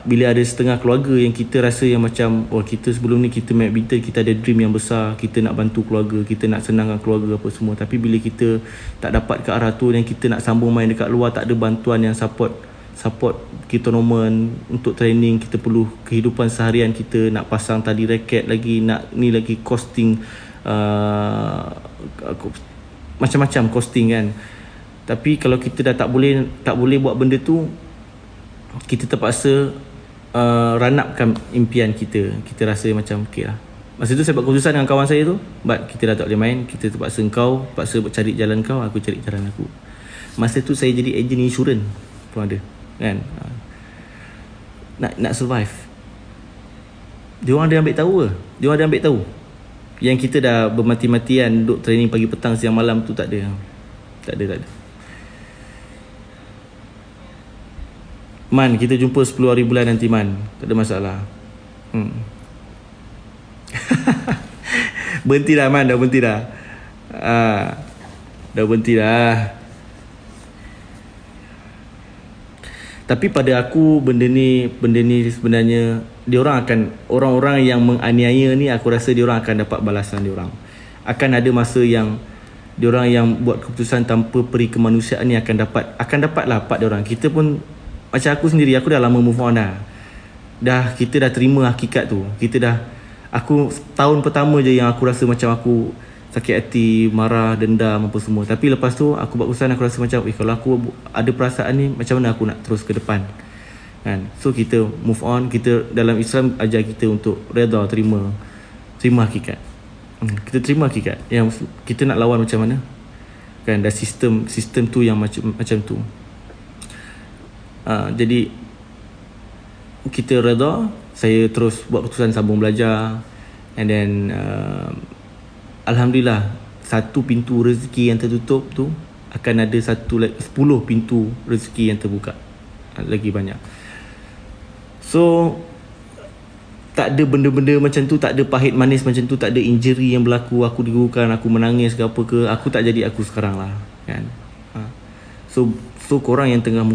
bila ada setengah keluarga yang kita rasa yang macam, oh, kita sebelum ni kita main badminton, kita ada dream yang besar, kita nak bantu keluarga, kita nak senangkan keluarga apa semua. Tapi bila kita tak dapat ke arah tu dan kita nak sambung main dekat luar, tak ada bantuan yang support kita tournament untuk training, kita perlu kehidupan seharian kita, nak pasang tali raket lagi, nak ni lagi costing, macam-macam costing kan. Tapi kalau kita dah tak boleh buat benda tu, kita terpaksa run-upkan impian kita. Kita rasa macam okey lah. Masa tu saya buat keputusan dengan kawan saya tu, but kita dah tak boleh main, kita terpaksa cari jalan kau, aku cari jalan aku. Masa tu saya jadi agent insurans pun ada kan. Nak survive. Dia orang ada ambil tahu yang kita dah bermati-matian duduk training pagi petang siang malam tu, tak ada. Man, kita jumpa 10 hari bulan nanti, Man. Tak ada masalah. Berhenti dah, Man. Dah berhenti dah. Dah berhenti dah. Tapi pada aku benda ni sebenarnya orang-orang yang menganiaya ni, aku rasa diorang akan dapat balasan diorang. Akan ada masa yang diorang yang buat keputusan tanpa peri kemanusiaan ni akan dapat lah part diorang. Kita pun macam aku sendiri, aku dah lama move on dah. Kita dah terima hakikat tu. Aku tahun pertama je yang aku rasa macam aku sakit hati, marah, dendam apa semua. Tapi lepas tu aku buat keputusan, aku rasa macam kalau aku ada perasaan ni, macam mana aku nak terus ke depan kan. So kita move on. Kita dalam Islam ajar kita untuk redha, terima hakikat. Kita terima hakikat. Yang kita nak lawan macam mana kan, dah sistem tu yang macam tu. Jadi kita redha. Saya terus buat keputusan sambung belajar. And then Alhamdulillah, satu pintu rezeki yang tertutup tu akan ada 10 pintu rezeki yang terbuka lagi banyak. So tak ada benda-benda macam tu, tak ada pahit manis macam tu, tak ada injury yang berlaku, aku digugurkan, aku menangis ke apa ke, aku tak jadi aku sekarang lah kan. So korang yang tengah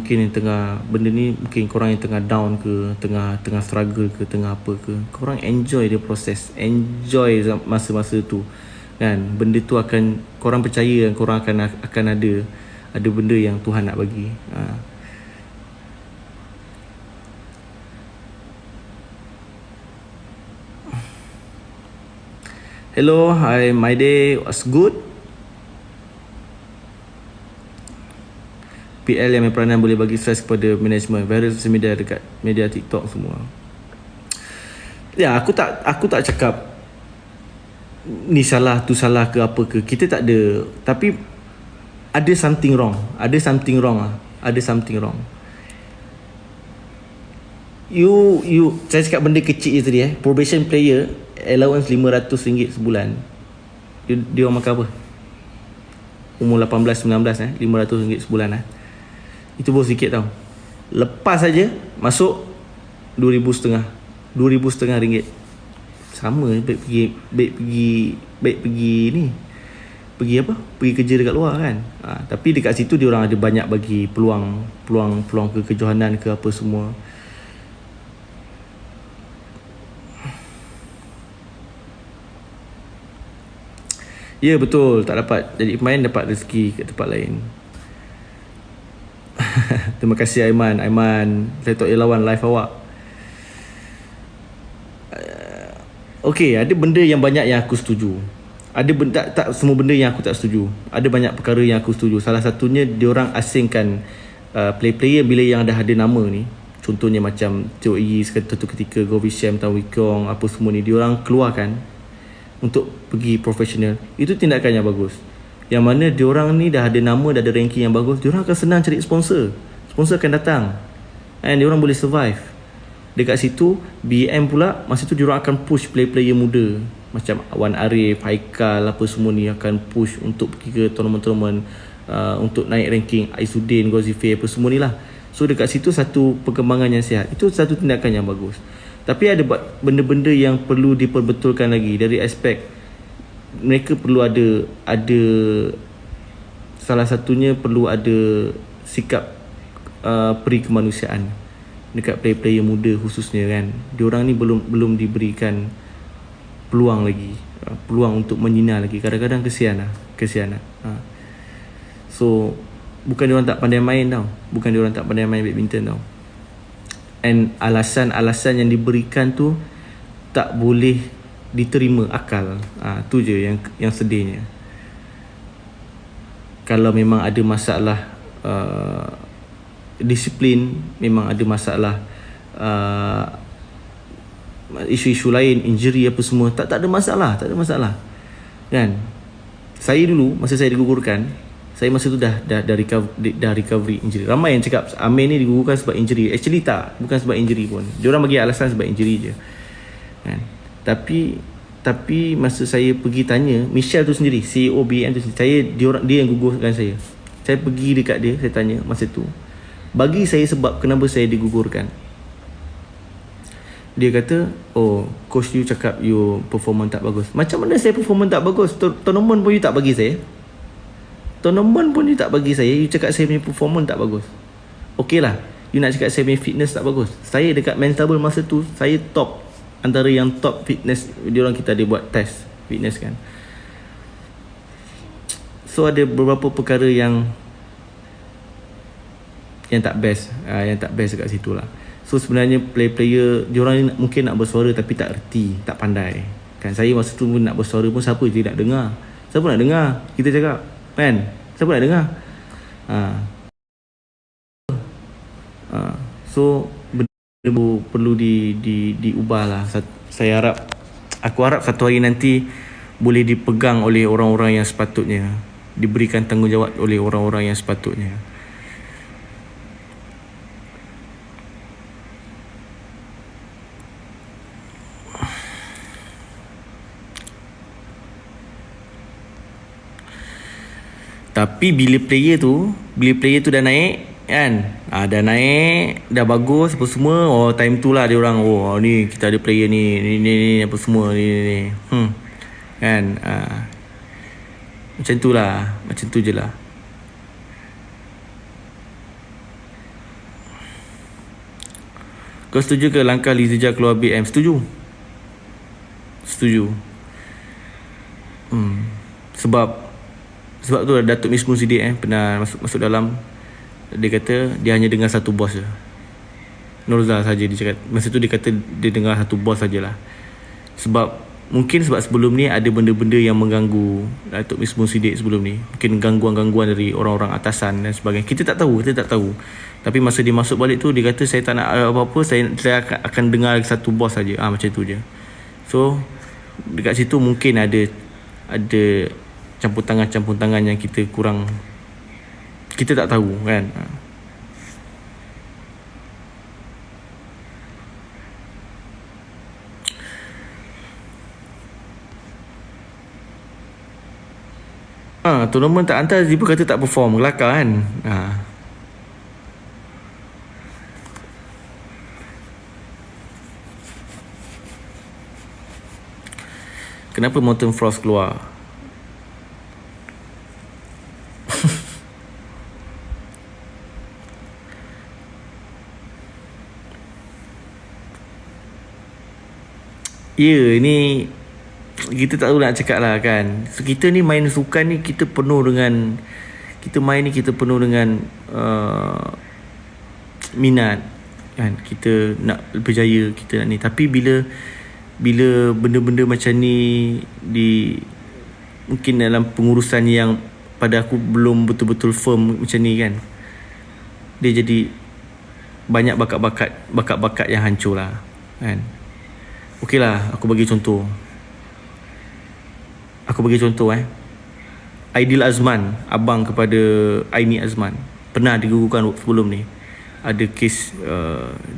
benda ni, mungkin korang yang tengah down ke, tengah struggle ke, tengah apa ke, korang enjoy the process, enjoy masa-masa tu kan. Benda tu akan, korang percaya korang akan ada benda yang Tuhan nak bagi. Hello, hi, my day was good. PL yang berperanan boleh bagi stres kepada management, viral social media dekat media TikTok semua. Ya, aku tak cakap ni salah, tu salah ke apa ke. Kita tak ada. Tapi ada something wrong. Ada something wrong. Saya cakap benda kecil je tadi probation player allowance RM500 sebulan. Dia orang makan apa? Umur 18, 19 RM500 sebulan Itu baru sikit tau. Lepas saja masuk RM2,500. RM2,500. Sama baik pergi kerja dekat luar kan. Tapi dekat situ dia orang ada banyak bagi peluang kejohanan ke apa semua. Ya betul, tak dapat jadi pemain, dapat rezeki kat tempat lain. Terima kasih Aiman. Saya tak lawan live awak. Okey, ada benda yang banyak yang aku setuju. Ada benda, tak semua benda yang aku tak setuju. Ada banyak perkara yang aku setuju. Salah satunya diorang asingkan player-player bila yang dah ada nama ni. Contohnya macam Teo Yi satu ketika, Govisham, Tan Wee Kiong, apa semua ni, diorang keluarkan untuk pergi profesional. Itu tindakan yang bagus. Yang mana diorang ni dah ada nama, dah ada ranking yang bagus, diorang akan senang cari sponsor. Sponsor akan datang and diorang boleh survive. Dekat situ BM pula, masa tu diorang akan push player-player muda macam Wan Arif, Haikal, apa semua ni akan push untuk pergi ke tournament-tournament, untuk naik ranking. Aizudin, Ghazifir, apa semua ni lah. So dekat situ satu perkembangan yang sihat. Itu satu tindakan yang bagus. Tapi ada benda-benda yang perlu diperbetulkan lagi. Dari aspek mereka perlu ada salah satunya perlu ada sikap peri kemanusiaan dekat player-player muda khususnya kan. Diorang ni belum diberikan peluang lagi, peluang untuk menyinar lagi. Kadang-kadang kesian lah. So bukan diorang tak pandai main tau, bukan diorang tak pandai main badminton tau. And alasan-alasan yang diberikan tu tak boleh diterima akal. Tu je yang sedihnya. Kalau memang ada masalah disiplin, memang ada masalah isu-isu lain, injury apa semua, tak ada masalah kan. Saya dulu masa saya digugurkan, saya masa tu dah recovery injury. Ramai yang cakap Amir ni digugurkan sebab injury. Actually tak, bukan sebab injury pun. Diorang bagi alasan sebab injury je kan. Tapi masa saya pergi tanya Michelle tu sendiri, CEO BM tu sendiri, dia yang gugurkan saya. Saya pergi dekat dia, saya tanya masa tu, bagi saya sebab kenapa saya digugurkan. Dia kata, oh coach you cakap you performance tak bagus. Macam mana saya performance tak bagus? Tournament pun you tak bagi saya. You cakap saya punya performance tak bagus. Okey lah, You nak cakap saya punya fitness tak bagus. Saya dekat Mentable masa tu, saya top, antara yang top fitness. Diorang, kita ada buat test fitness kan. So ada beberapa perkara yang tak best, yang tak best dekat situ lah. So sebenarnya player-player diorang ni mungkin nak bersuara tapi tak erti, tak pandai kan. Saya masa tu pun nak bersuara pun siapa je nak dengar. Siapa nak dengar kita cakap kan? Siapa nak dengar? So benda perlu diubah lah. Aku harap satu hari nanti boleh dipegang oleh orang-orang yang sepatutnya, diberikan tanggungjawab oleh orang-orang yang sepatutnya. Tapi bila player tu dah naik kan, dah naik, dah bagus apa semua, time tu lah dia orang, ni kita ada player ni apa semua ni. Kan, macam tu lah, macam tu je lah. Kau setuju ke langkah Lizija keluar BM? Setuju. Sebab tu Datuk Mismun Siddiq pernah masuk dalam. Dia kata dia hanya dengar satu bos je, Nurzal saja. Dia cakap masa tu, dia kata dia dengar satu bos sajalah. Mungkin sebab sebelum ni ada benda-benda yang mengganggu Datuk Mismun Siddiq sebelum ni. Mungkin gangguan-gangguan dari orang-orang atasan dan sebagainya. Kita tak tahu. Tapi masa dia masuk balik tu, dia kata saya tak nak apa-apa, saya akan dengar satu bos saja. Macam tu je. So dekat situ mungkin ada campur tangan yang kita kurang, kita tak tahu kan. Tournament tak hantar, Zipa kata tak perform, kelakar kan. Kenapa Mountain Frost keluar? Ni kita tak tahu nak cakap lah kan. So, kita ni main sukan ni, kita penuh dengan minat kan. Kita nak berjaya, kita nak ni. Tapi bila benda-benda macam ni mungkin dalam pengurusan yang pada aku belum betul-betul firm macam ni kan, dia jadi banyak bakat-bakat yang hancur lah kan. Okey lah, aku bagi contoh. Aidil Azman, abang kepada Aini Azman, pernah digugurkan sebelum ni. Ada kes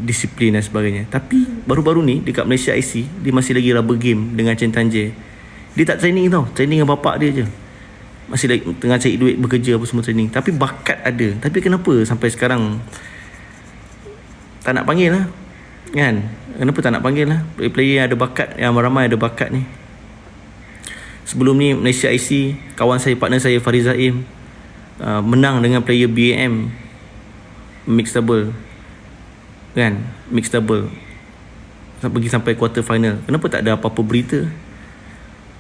disiplin dan sebagainya. Tapi baru-baru ni dekat Malaysia IC, dia masih lagi rubber game dengan Chen Tanjir. Dia tak training tau, training dengan bapak dia je. Masih lagi tengah cari duit, bekerja apa semua training. Tapi bakat ada. Tapi kenapa sampai sekarang tak nak panggil lah kan? Kenapa tak nak panggil lah player yang ada bakat, yang ramai ada bakat ni. Sebelum ni Malaysia IC, kawan saya, partner saya Farid Zaim, menang dengan player BAM mixed double kan, mixed double, pergi sampai quarter final. Kenapa tak ada apa-apa berita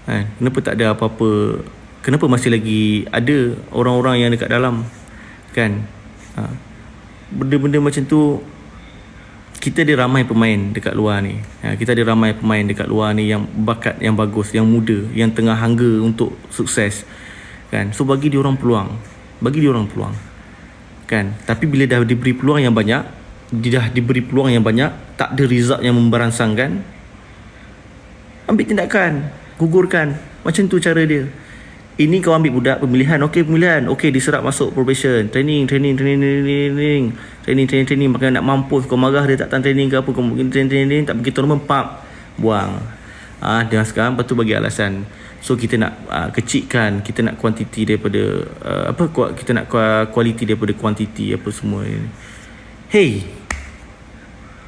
kan? Kenapa tak ada apa-apa? Kenapa masih lagi ada orang-orang yang dekat dalam kan? Benda-benda macam tu. Kita ada ramai pemain dekat luar ni. Yang bakat, yang bagus, yang muda, yang tengah hangga untuk sukses kan. So bagi dia orang peluang. Kan. Tapi bila dah diberi peluang yang banyak, tak ada result yang memberansangkan, ambil tindakan, gugurkan. Macam tu cara dia. Ini kau ambil budak pemilihan, okey diserap masuk probation, training, maknanya nak mampus. Kau marah dia tak tahan training ke apa, kau mungkin training tak pergi tournament, buang. Dia sekarang lepas tu bagi alasan. So kita nak kecilkan, kita nak kuantiti daripada kita nak kualiti daripada kuantiti apa semua ni. Hey,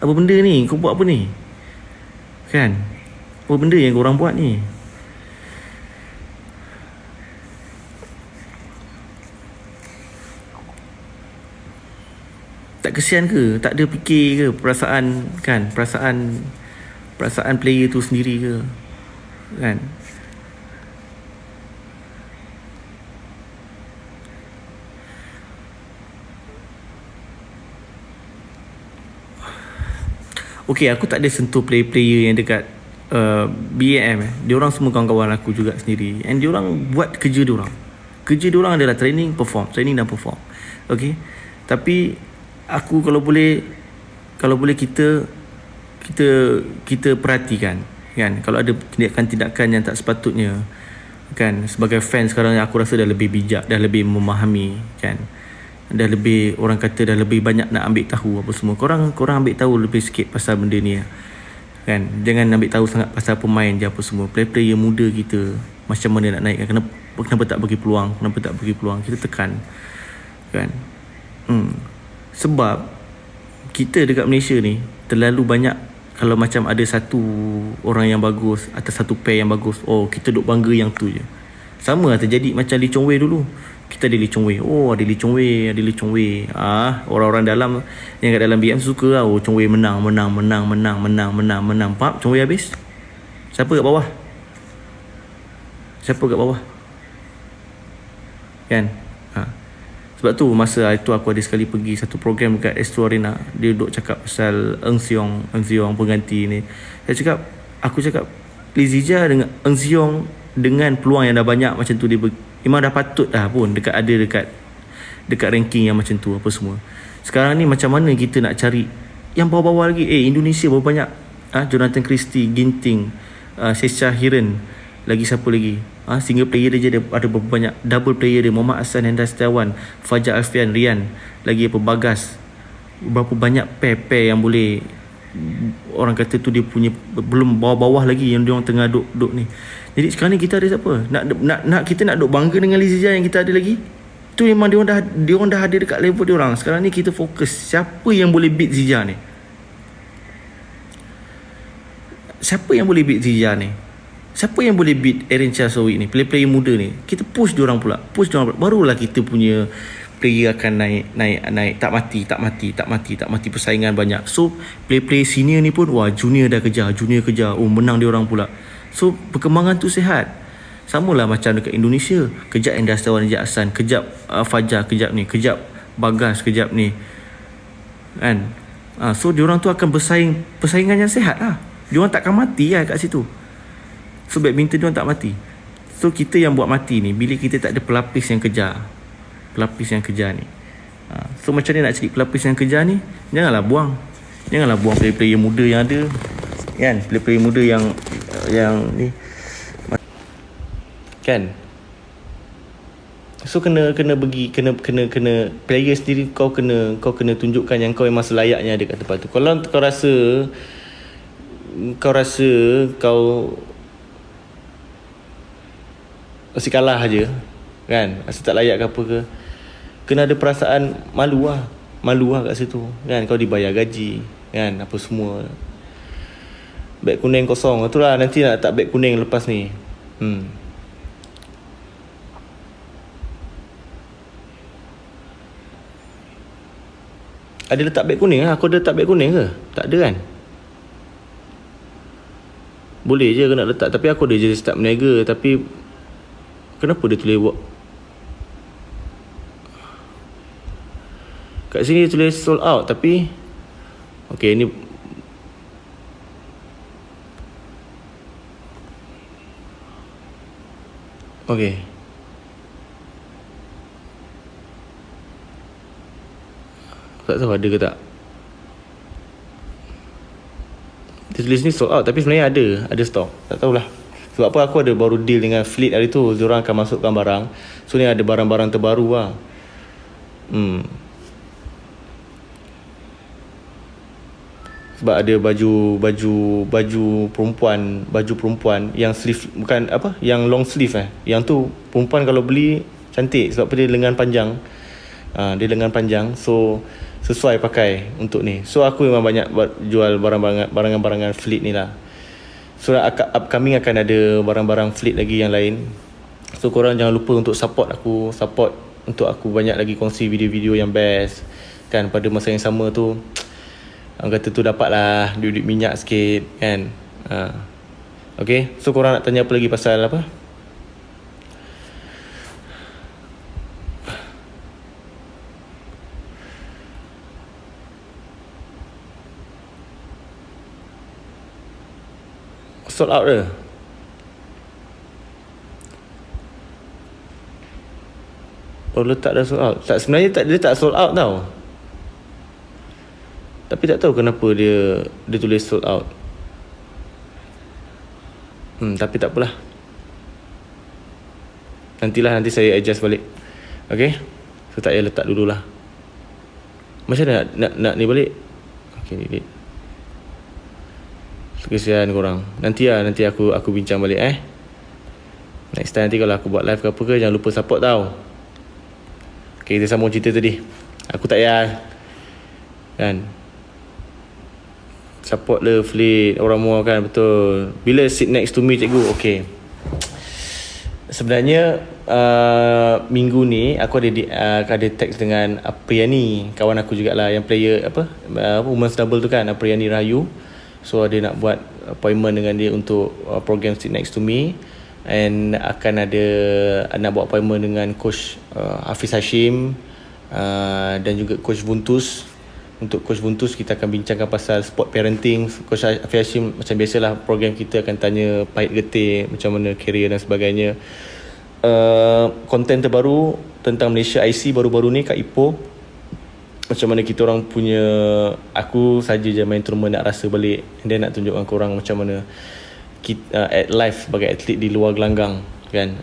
apa benda ni? Kau buat apa ni? Kan? Apa benda yang korang buat ni? Tak Tak kesian ke? Tak ada fikir ke perasaan kan? Perasaan player tu sendiri ke? Kan? Okay, aku tak ada sentuh player-player yang dekat BAM. Diorang semua kawan-kawan aku juga sendiri. And diorang buat kerja diorang. Kerja diorang adalah training dan perform. Okay? Tapi aku kalau boleh kita perhatikan kan, kalau ada tindakan-tindakan yang tak sepatutnya kan, sebagai fan sekarang aku rasa dah lebih bijak, dah lebih memahami kan, dah lebih, orang kata dah lebih banyak nak ambil tahu apa semua. Korang ambil tahu lebih sikit pasal benda ni kan. Jangan ambil tahu sangat pasal pemain je apa semua. Player muda kita macam mana nak naikkan, kenapa tak bagi peluang, kita tekan kan. Sebab kita dekat Malaysia ni terlalu banyak, kalau macam ada satu orang yang bagus atau satu pair yang bagus, kita duk bangga yang tu je. Sama lah terjadi macam Lee Chong Wei dulu. Kita ada Lee Chong Wei. Ada Lee Chong Wei. Orang-orang dalam yang kat dalam BM suka lah. Chong Wei menang. Pap, Chong Wei habis. Siapa kat bawah? Kan? Sebab tu masa itu aku ada sekali pergi satu program dekat Astro Arena. Dia duduk cakap pasal Eng Siong pengganti ni. Aku cakap Lee Zijia dengan Eng Siong dengan peluang yang dah banyak macam tu, dia memang dah patut dah pun dekat ranking yang macam tu apa semua. Sekarang ni macam mana kita nak cari yang bawah-bawah lagi? Indonesia berapa banyak? Jonathan Christie, Ginting, Sesha Hiren, lagi siapa lagi? Single player dia ada berapa banyak? Double player dia Muhammad Hassan, Hendra Setiawan, Fajar Alfian, Rian, lagi apa, Bagas. Berapa banyak pair yang boleh, orang kata tu dia punya belum bawah-bawah lagi yang dia orang tengah duk ni. Jadi sekarang ni kita ada siapa? Kita nak duk bangga dengan Lee Zijia yang kita ada lagi? Tu memang dia orang dah ada dekat level dia orang. Sekarang ni kita fokus siapa yang boleh beat Zijia ni. Siapa yang boleh beat Zijia ni? Siapa yang boleh beat Aaron Chasowi ni? Player muda ni. Kita push diorang pula. Barulah kita punya player akan naik. Tak mati persaingan banyak. So player senior ni pun junior dah kejar. Menang diorang pula. So perkembangan tu sihat. Samalah macam dekat Indonesia. Kejap Hendra Setiawan, Najib Hassan, kejap Fajar, kejap Bagas, kejap ni kan. So diorang tu akan persaingan yang sihat lah. Diorang takkan mati lah kat situ. So badminton diorang tak mati. So kita yang buat mati ni bila kita tak ada pelapis yang kejar ni. So macam ni nak cari pelapis yang kejar ni? Janganlah buang player muda yang ada kan. Player muda yang ni kan. So kena player sendiri, kau kena tunjukkan yang kau memang selayaknya ada kat tempat tu. Kalau kau rasa kau masih kalah aja kan, rasa tak layak ke apa ke, kena ada perasaan malu lah kat situ kan. Kau dibayar gaji kan, apa semua, beg kuning kosong. Itulah nanti nak letak beg kuning lepas ni. Ada letak beg kuning lah. Aku ada letak beg kuning ke? Tak ada kan? Boleh je kena letak. Tapi aku ada je start meniaga. Tapi kenapa dia tulis buat? Kat sini dia tulis sold out. Tapi okay, ni okay. Tak tahu ada ke tak. Dia tulis ni sold out, tapi sebenarnya ada stok. Tak tahulah. Sebab apa, aku ada baru deal dengan Fleet hari tu. Diorang akan masukkan barang. So ni ada barang-barang terbaru lah. Sebab ada baju perempuan yang sleeve, bukan apa, yang long sleeve Yang tu perempuan kalau beli cantik sebab dia lengan panjang. So sesuai pakai untuk ni. So aku memang banyak jual barangan-barangan Fleet ni lah. So upcoming akan ada barang-barang Fleet lagi yang lain. So korang jangan lupa untuk support untuk aku banyak lagi kongsi video-video yang best kan. Pada masa yang sama tu orang kata tu dapatlah duit minyak sikit kan. Okay, so korang nak tanya apa lagi pasal apa? Sold out ke? Oh, letak dah sold out. Tak, sebenarnya dia tak sold out tau. Tapi tak tahu kenapa dia tulis sold out. Tapi tak apalah. Nanti saya adjust balik. Okay, so tak payah letak dululah. Macam mana nak ni balik? Okay, ni. Kesian korang. Nanti aku bincang balik Next time nanti kalau aku buat live ke apa ke, jangan lupa support tau. Okay, kita sambung cerita tadi. Aku tak payah kan, support le fleet orang mua kan. Betul. Bila sit next to me cikgu. Okay, sebenarnya minggu ni aku ada text dengan Apriyani, kawan aku jugalah, yang player women's double tu kan, Apriyani Rahayu. So dia nak buat appointment dengan dia untuk program Sit Next to Me, and akan ada nak buat appointment dengan coach Hafiz Hashim dan juga coach Buntus. Untuk coach Buntus kita akan bincangkan pasal sport parenting. Coach Hafiz Hashim macam biasalah, program kita akan tanya pahit getih macam mana career dan sebagainya. Konten terbaru tentang Malaysia IC baru-baru ni kat Ipoh, macam mana kita orang punya, aku saja je main tournament nak rasa balik, dan nak tunjukkan korang macam mana kita at live sebagai atlet di luar gelanggang kan.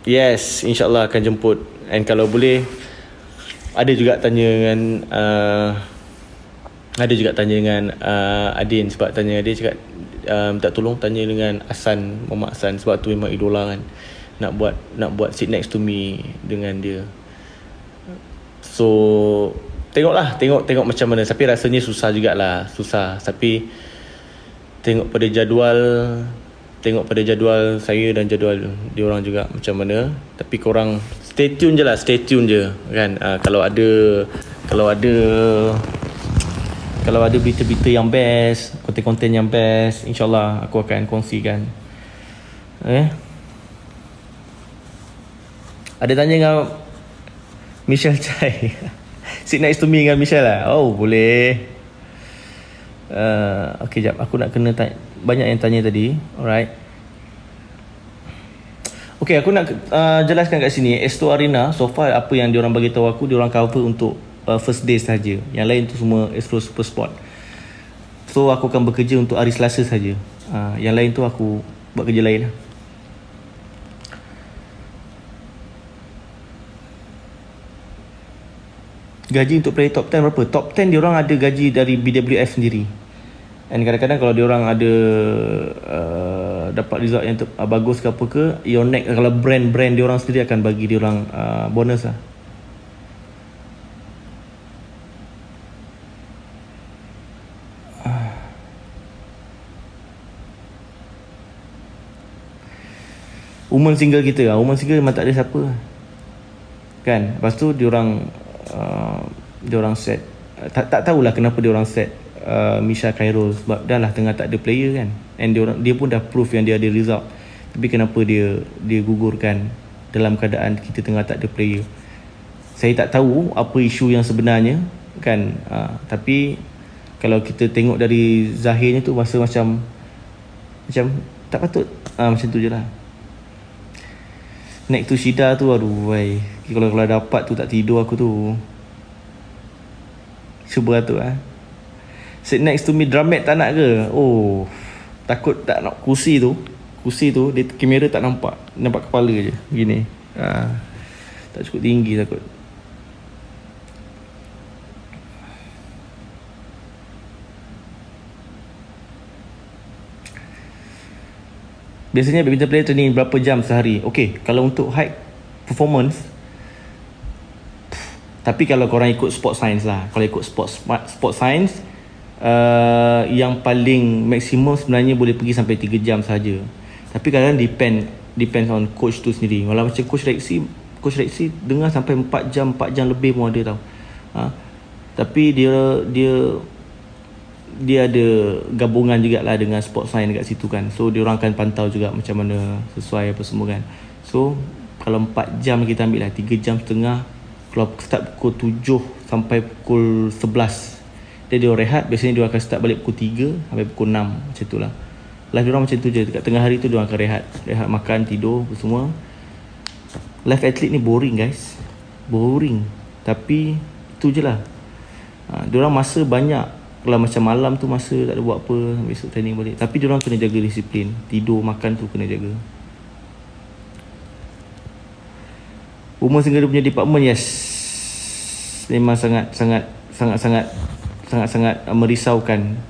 Yes, insyaAllah akan jemput. And kalau boleh, ada juga tanya dengan Adin, sebab tanya dia cakap minta tolong tanya dengan Muhammad Hasan, sebab tu memang idola kan. Nak buat Sit Next to Me dengan dia. So tengok macam mana. Tapi rasanya susah jugalah. Tapi tengok pada jadual saya dan jadual diorang juga macam mana. Tapi korang stay tune je kan. Kalau ada berita-berita yang best, konten-konten yang best, InsyaAllah aku akan kongsikan. Ada tanya dengan Michelle Chai. Sit next to me dengan Michelle lah. Oh, boleh. Okay, jap. Aku nak kena tanya. Banyak yang tanya tadi. Alright. Okay, aku nak jelaskan kat sini. Esto Arena, so far apa yang diorang bagi tahu aku, diorang cover untuk first day saja. Yang lain tu semua Astro Super Sport. So aku akan bekerja untuk hari Selasa saja. Yang lain tu aku buat kerja lain lah. Gaji untuk player top 10 berapa? Top 10 diorang ada gaji dari BWF sendiri. And kadang-kadang kalau diorang ada dapat result yang bagus ke apa ke, Yonex, kalau brand diorang sendiri akan bagi diorang bonus lah. Woman single kita, woman single memang tak ada siapa kan. Lepas tu diorang set, tak tahulah kenapa diorang set Misha Khairul, sebab dah lah tengah tak ada player kan. And dia pun dah proof yang dia ada result. Tapi kenapa dia gugurkan dalam keadaan kita tengah tak ada player? Saya tak tahu apa isu yang sebenarnya kan. Tapi kalau kita tengok dari zahirnya tu rasa macam tak patut. Macam tu je lah. Next to Shida tu, aduh wai. Kalau dapat tu tak tidur aku tu. Cuba tu Sit next to me, Dramet tak nak ke? Oh, takut tak nak kursi tu dia kamera tak nampak kepala je begini. Tak cukup tinggi takut. Biasanya badminton player training berapa jam sehari? Okay, kalau untuk high performance, tapi kalau korang ikut sport science lah, kalau ikut sport science, yang paling maksimum sebenarnya boleh pergi sampai 3 jam saja. Tapi kadang depends on coach tu sendiri. Kalau macam coach Rexy, Coach Rexy dengar sampai 4 jam lebih pun ada tau. Tapi dia ada gabungan jugalah dengan sport science dekat situ kan. So dia orang akan pantau juga macam mana sesuai apa semua kan. So kalau 4 jam kita ambil lah, 3 jam setengah. Kalau start pukul 7 sampai pukul 11, dia rehat. Biasanya dia akan start balik pukul 3 sampai pukul 6, macam tu lah. Live diorang macam tu je. Dekat tengah hari tu diorang akan rehat makan, tidur semua. Live athlete ni boring guys, boring. Tapi itu je lah. Diorang masa banyak. Kalau macam malam tu masa tak ada buat apa, besok training balik. Tapi diorang kena jaga disiplin. Tidur, makan tu kena jaga. Rumah Singgah dia punya department, yes, memang sangat merisaukan.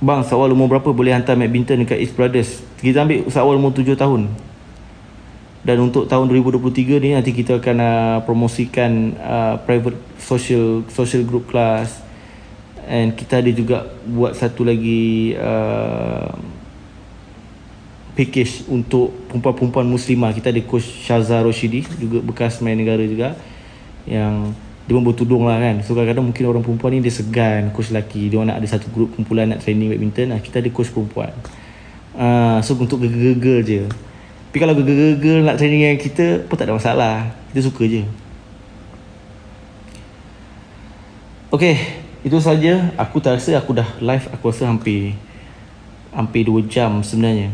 Bang, Sakwal umur berapa boleh hantar badminton dekat East Brothers? Kita ambil Sakwal umur 7 tahun. Dan untuk tahun 2023 ni nanti kita akan promosikan private social group class. And kita ada juga buat satu lagi package untuk perempuan-perempuan muslimah. Kita ada coach Syazah Roshidi, juga bekas main negara juga, yang dia pun bertudung lah kan. So kadang-kadang mungkin orang perempuan ni dia segan coach lelaki. Dia nak ada satu grup kumpulan nak training badminton. Kita ada coach perempuan. So untuk gegel-gegel je. Tapi kalau gegel-gegel nak training dengan kita pun tak ada masalah. Kita suka je. Okay, itu saja. Aku tak rasa aku dah live. Aku rasa hampir 2 jam sebenarnya.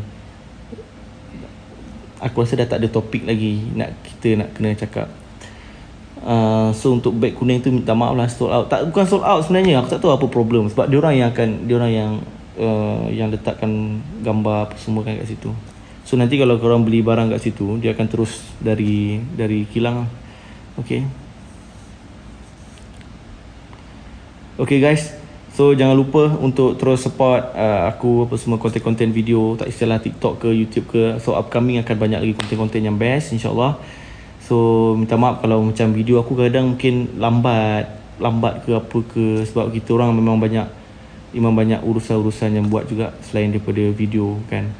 Aku rasa dah tak ada topik lagi kita nak kena cakap. So untuk beg kuning tu minta maaf lah, sold out. Bukan sold out sebenarnya. Aku tak tahu apa problem. Sebab diorang yang letakkan gambar apa semua kan kat situ. So nanti kalau korang beli barang kat situ, dia akan terus dari kilang. Okay guys. So jangan lupa untuk terus support aku apa semua konten-konten video, tak istilah TikTok ke YouTube ke. So upcoming akan banyak lagi konten-konten yang best, insyaAllah. So minta maaf kalau macam video aku kadang mungkin lambat ke apa ke, sebab kita orang memang banyak urusan-urusan yang buat juga selain daripada video kan.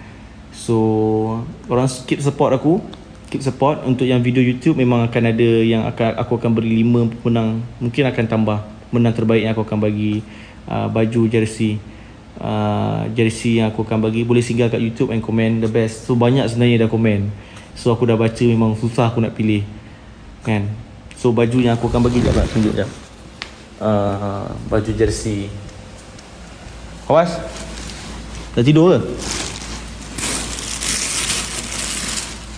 So korang keep support aku, keep support. Untuk yang video YouTube memang akan ada yang aku akan beri 5 pemenang, mungkin akan tambah menang terbaik yang aku akan bagi baju jersey yang aku akan bagi. Boleh singgah kat YouTube and comment the best. So banyak sebenarnya dah komen. So aku dah baca, memang susah aku nak pilih kan. So baju yang aku akan bagi, sekejap nak tunjuk sekejap. Baju jersey. Awas, dah tidur ke?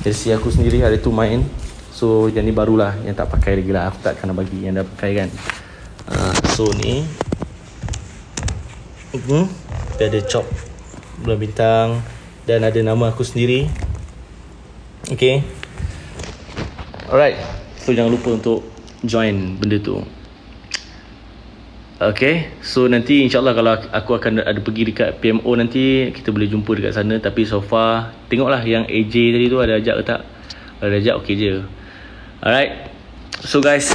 Jersey aku sendiri hari tu main. So yang ni barulah, yang tak pakai lagi lah. Aku takkan nak bagi yang dah pakai kan. So ni dia ada chop bulan bintang dan ada nama aku sendiri. Okay, alright. So jangan lupa untuk join benda tu. Okay, so nanti insyaAllah kalau aku akan ada pergi dekat PMO nanti, kita boleh jumpa dekat sana. Tapi so far tengoklah yang AJ tadi tu ada ajak ke tak. Kalau ada ajak okay je. Alright, so guys,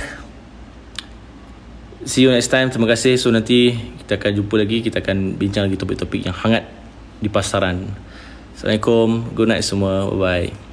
see you next time. Terima kasih. So nanti kita akan jumpa lagi. Kita akan bincang lagi topik-topik yang hangat di pasaran. Assalamualaikum. Good night semua. Bye bye.